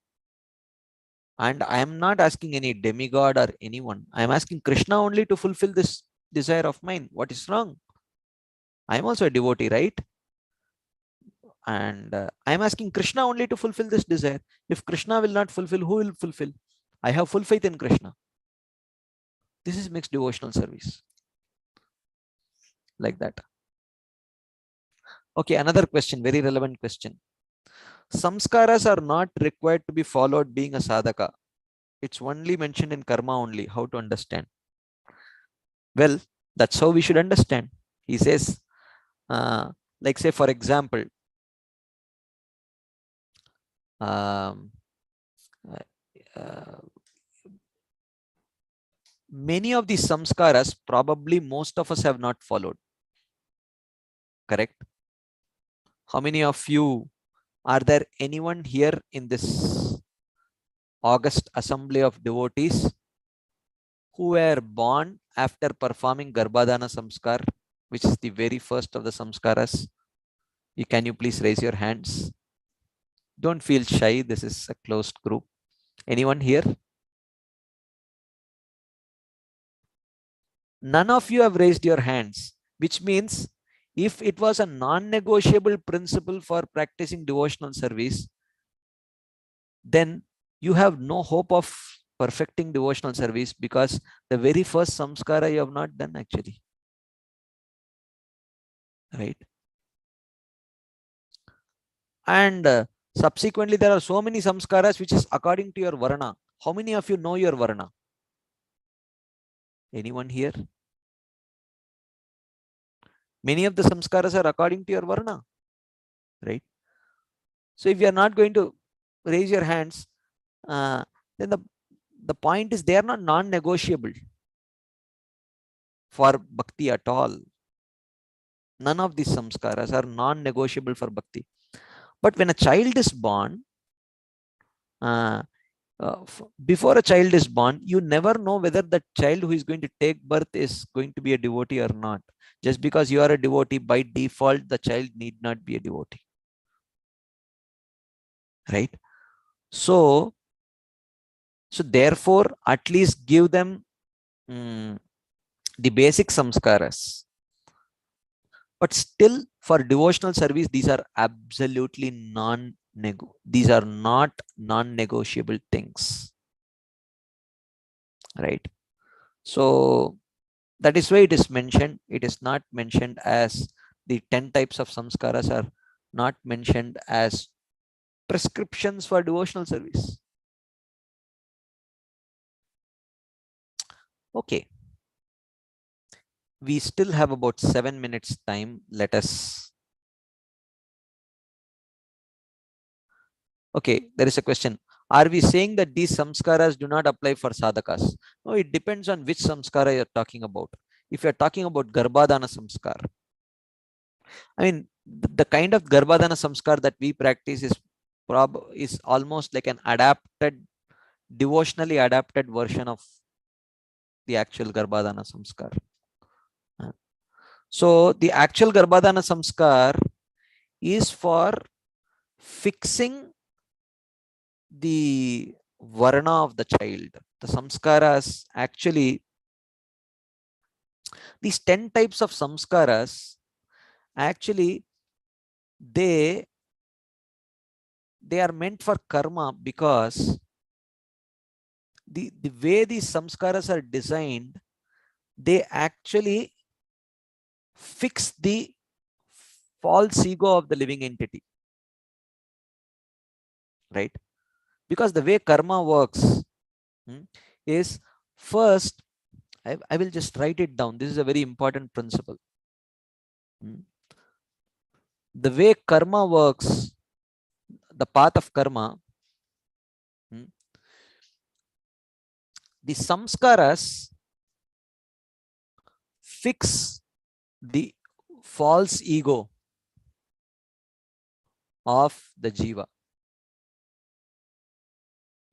and I am not asking any demigod or anyone. I am asking Krishna only to fulfill this desire of mine. What is wrong? I am also a devotee, right? And I am asking Krishna only to fulfill this desire. If Krishna will not fulfill, who will fulfill? I have full faith in Krishna. This is mixed devotional service. Like that. Okay, another question, very relevant question. Samskaras are not required to be followed being a sadhaka. It's only mentioned in karma only. How to understand? Well, that's how we should understand. He says, like say for example, many of these samskaras, probably most of us have not followed. Correct? How many of you, are there anyone here in this August assembly of devotees who were born after performing Garbhadana Samskar, which is the very first of the samskaras? Can you please raise your hands? Don't feel shy. This is a closed group. Anyone here? None of you have raised your hands, which means if it was a non-negotiable principle for practicing devotional service, then you have no hope of perfecting devotional service, because the very first samskara you have not done actually. Right? And subsequently, there are so many samskaras which is according to your varna. How many of you know your varna? Anyone here? Many of the samskaras are according to your varna. Right? So if you are not going to raise your hands, then the point is they are not non-negotiable for bhakti at all. None of these samskaras are non-negotiable for bhakti. But when a child is born, before a child is born, you never know whether the child who is going to take birth is going to be a devotee or not. Just because you are a devotee, by default, the child need not be a devotee. Right? So therefore, at least give them the basic samskaras. But still, for devotional service, these are absolutely these are not non-negotiable things. Right? So that is why it is mentioned. It is not mentioned as the 10 types of samskaras are not mentioned as prescriptions for devotional service. Okay. We still have about 7 minutes time. Let us. Okay, there is a question. Are we saying that these samskaras do not apply for sadhakas? No, it depends on which samskara you're talking about. If you're talking about Garbhadana samskar, I mean, the kind of Garbhadana samskar that we practice is almost like an devotionally adapted version of the actual Garbhadana samskar. So the actual Garbhadana samskar is for fixing the varna of the child. The samskaras actually, these 10 types of samskaras, actually they are meant for karma, because the way these samskaras are designed, they actually fix the false ego of the living entity. Right? Because the way karma works is, first, I will just write it down. This is a very important principle. The way karma works, the path of karma, the samskaras fix the false ego of the jiva.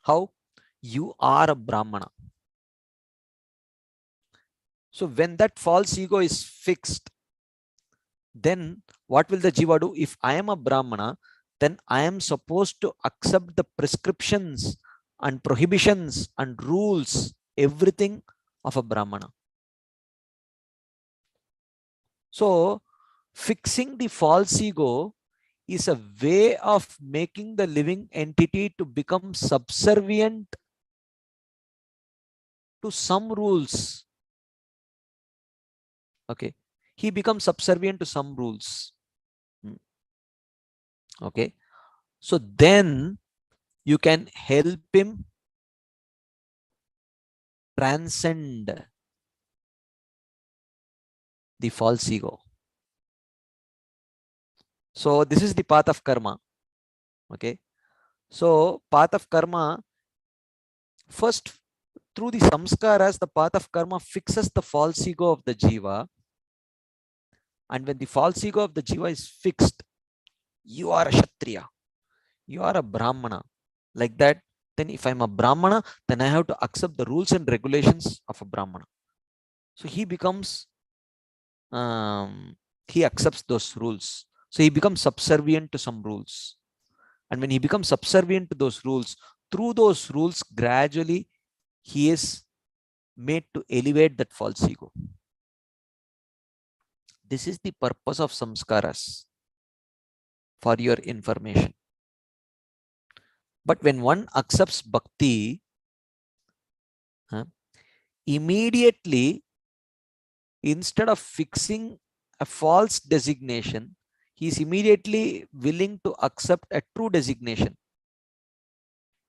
How? You are a Brahmana. So when that false ego is fixed, then what will the jiva do? If I am a Brahmana, then I am supposed to accept the prescriptions and prohibitions and rules, everything of a Brahmana. So fixing the false ego is a way of making the living entity to become subservient to some rules. Okay. He becomes subservient to some rules. Okay. So then you can help him transcend the false ego. So this is the path of karma. Okay. So path of karma, first, through the samskaras, the path of karma fixes the false ego of the jiva. And when the false ego of the jiva is fixed, you are a Kshatriya, you are a Brahmana. Like that, then if I'm a Brahmana, then I have to accept the rules and regulations of a Brahmana. So he becomes, he accepts those rules. So he becomes subservient to some rules. And when he becomes subservient to those rules, through those rules, gradually he is made to elevate that false ego. This is the purpose of samskaras, for your information. But when one accepts bhakti, immediately, instead of fixing a false designation, he is immediately willing to accept a true designation.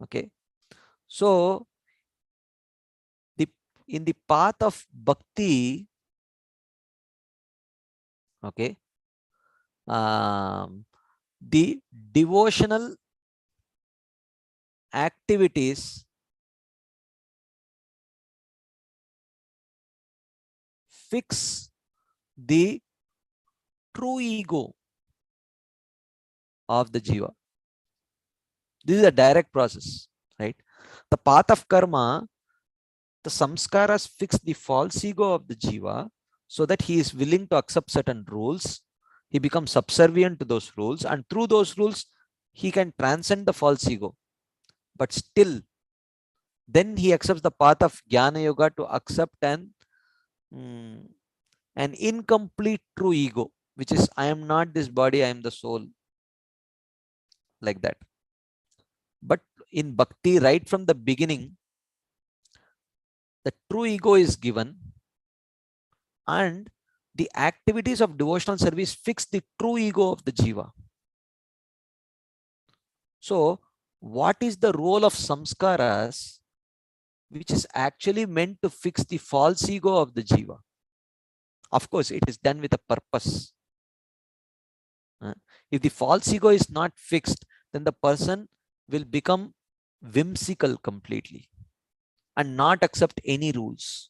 Okay. So, in the path of bhakti, okay, the devotional activities fix the true ego of the jiva. This is a direct process, right? The path of karma, the samskaras fix the false ego of the jiva so that he is willing to accept certain rules. He becomes subservient to those rules, and through those rules, he can transcend the false ego. But still, then he accepts the path of jnana yoga to accept an incomplete true ego, which is, I am not this body, I am the soul. Like that. But in bhakti, right from the beginning, the true ego is given, and the activities of devotional service fix the true ego of the jiva. So, what is the role of samskaras, which is actually meant to fix the false ego of the jiva? Of course, it is done with a purpose. If the false ego is not fixed, then the person will become whimsical completely and not accept any rules.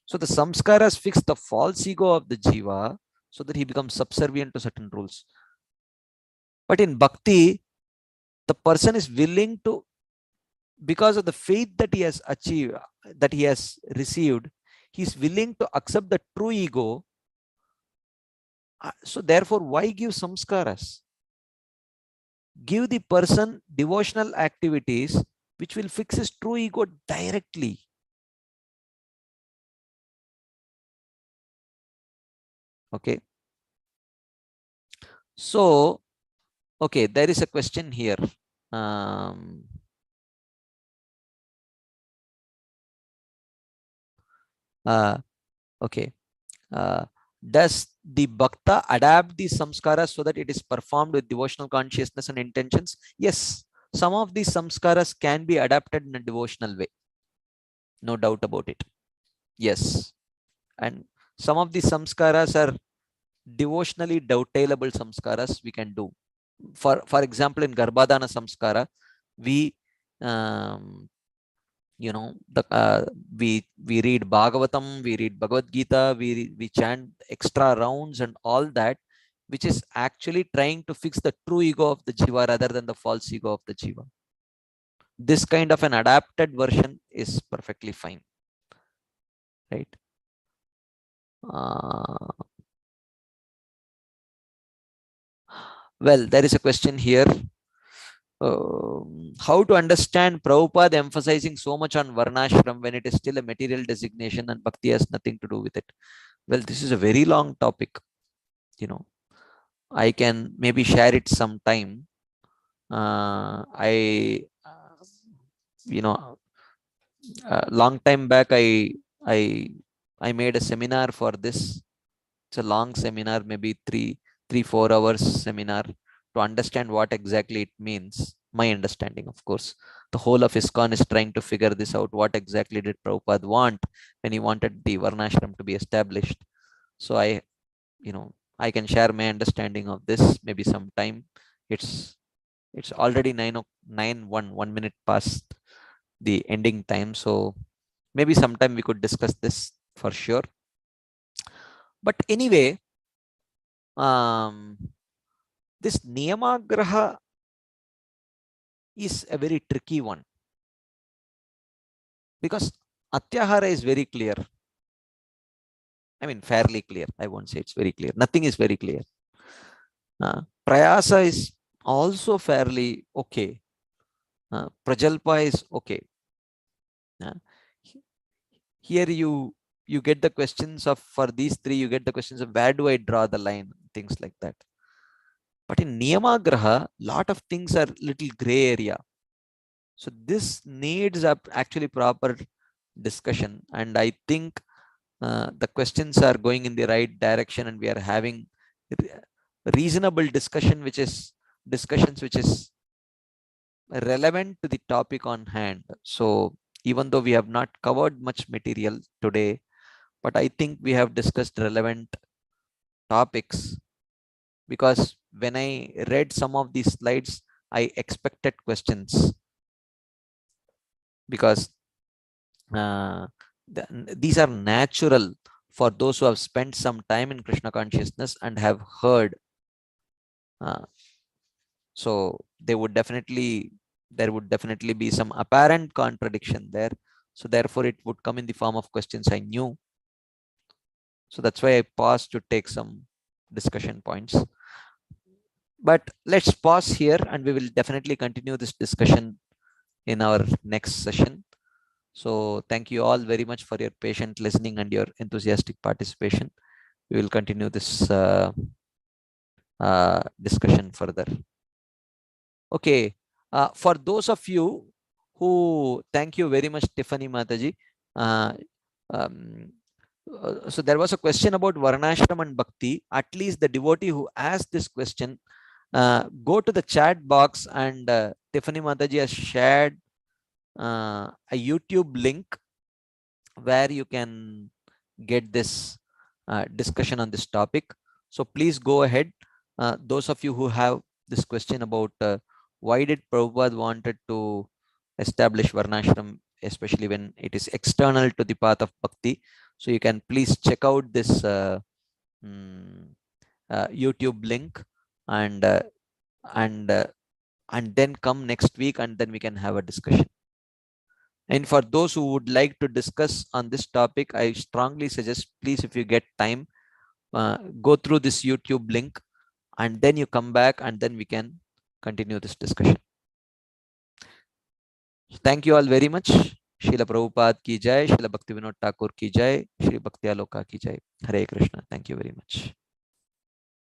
So the samskaras fix the false ego of the jiva so that he becomes subservient to certain rules. But in bhakti, the person is willing to, because of the faith that he has achieved, that he has received, he is willing to accept the true ego. So therefore, why give samskaras? Give the person devotional activities which will fix his true ego directly. Okay. So, okay, there is a question here. Okay. Does the bhakta adapt the samskaras so that it is performed with devotional consciousness and intentions? Yes, some of these samskaras can be adapted in a devotional way. No doubt about it. Yes. And some of these samskaras are devotionally dovetailable samskaras we can do. For example, in Garbhadana samskara, we we read Bhagavatam, we read Bhagavad Gita, we chant extra rounds and all that, which is actually trying to fix the true ego of the jiva rather than the false ego of the jiva. This kind of an adapted version is perfectly fine, right? Well, there is a question here. How to understand Prabhupada emphasizing so much on Varnashram when it is still a material designation and Bhakti has nothing to do with it? Well, this is a very long topic. I can maybe share it sometime. Long time back, I made a seminar for this. It's a long seminar, maybe 3-4 hours seminar to understand what exactly it means. My understanding, of course. The whole of ISKCON is trying to figure this out. What exactly did Prabhupada want when he wanted the Varnashram to be established? So I can share my understanding of this maybe sometime. It's already 1 minute past. the ending time. So maybe sometime we could discuss this for sure. But anyway, this Niyamagraha is a very tricky one, because Atyahara is very clear. I mean, fairly clear. I won't say it's very clear. Nothing is very clear. Prayasa is also fairly okay. Prajalpa is okay. Here you get the questions of, for these three, you get the questions of where do I draw the line, things like that. But in Niyamagraha, lot of things are little gray area. So this needs actually proper discussion, and I think the questions are going in the right direction, and we are having reasonable discussions which is relevant to the topic on hand. So even though we have not covered much material today, but I think we have discussed relevant topics, because when I read some of these slides, I expected questions, because these are natural for those who have spent some time in Krishna consciousness and have heard. So there would definitely be some apparent contradiction there. So therefore it would come in the form of questions I knew. So that's why I paused to take some discussion points. But let's pause here, and we will definitely continue this discussion in our next session. So thank you all very much for your patient listening and your enthusiastic participation. We will continue this discussion further. Okay, for those of you who, thank you very much, Tiffany Mataji. So there was a question about Varnashram and Bhakti. At least the devotee who asked this question, go to the chat box, and Tiffany Mataji has shared a YouTube link where you can get this discussion on this topic. So please go ahead. Those of you who have this question about why did Prabhupada wanted to establish Varnashram, especially when it is external to the path of Bhakti. So you can please check out this YouTube link, and then come next week, and then we can have a discussion. And for those who would like to discuss on this topic, I strongly suggest, please, if you get time, go through this YouTube link, and then you come back, and then we can continue this discussion. Thank you all very much. Srila Prabhupada ki jai, Srila Bhaktivinoda Thakur ki jai, Shri Bhakti Aloka ki jai. Hare Krishna. Thank you very much.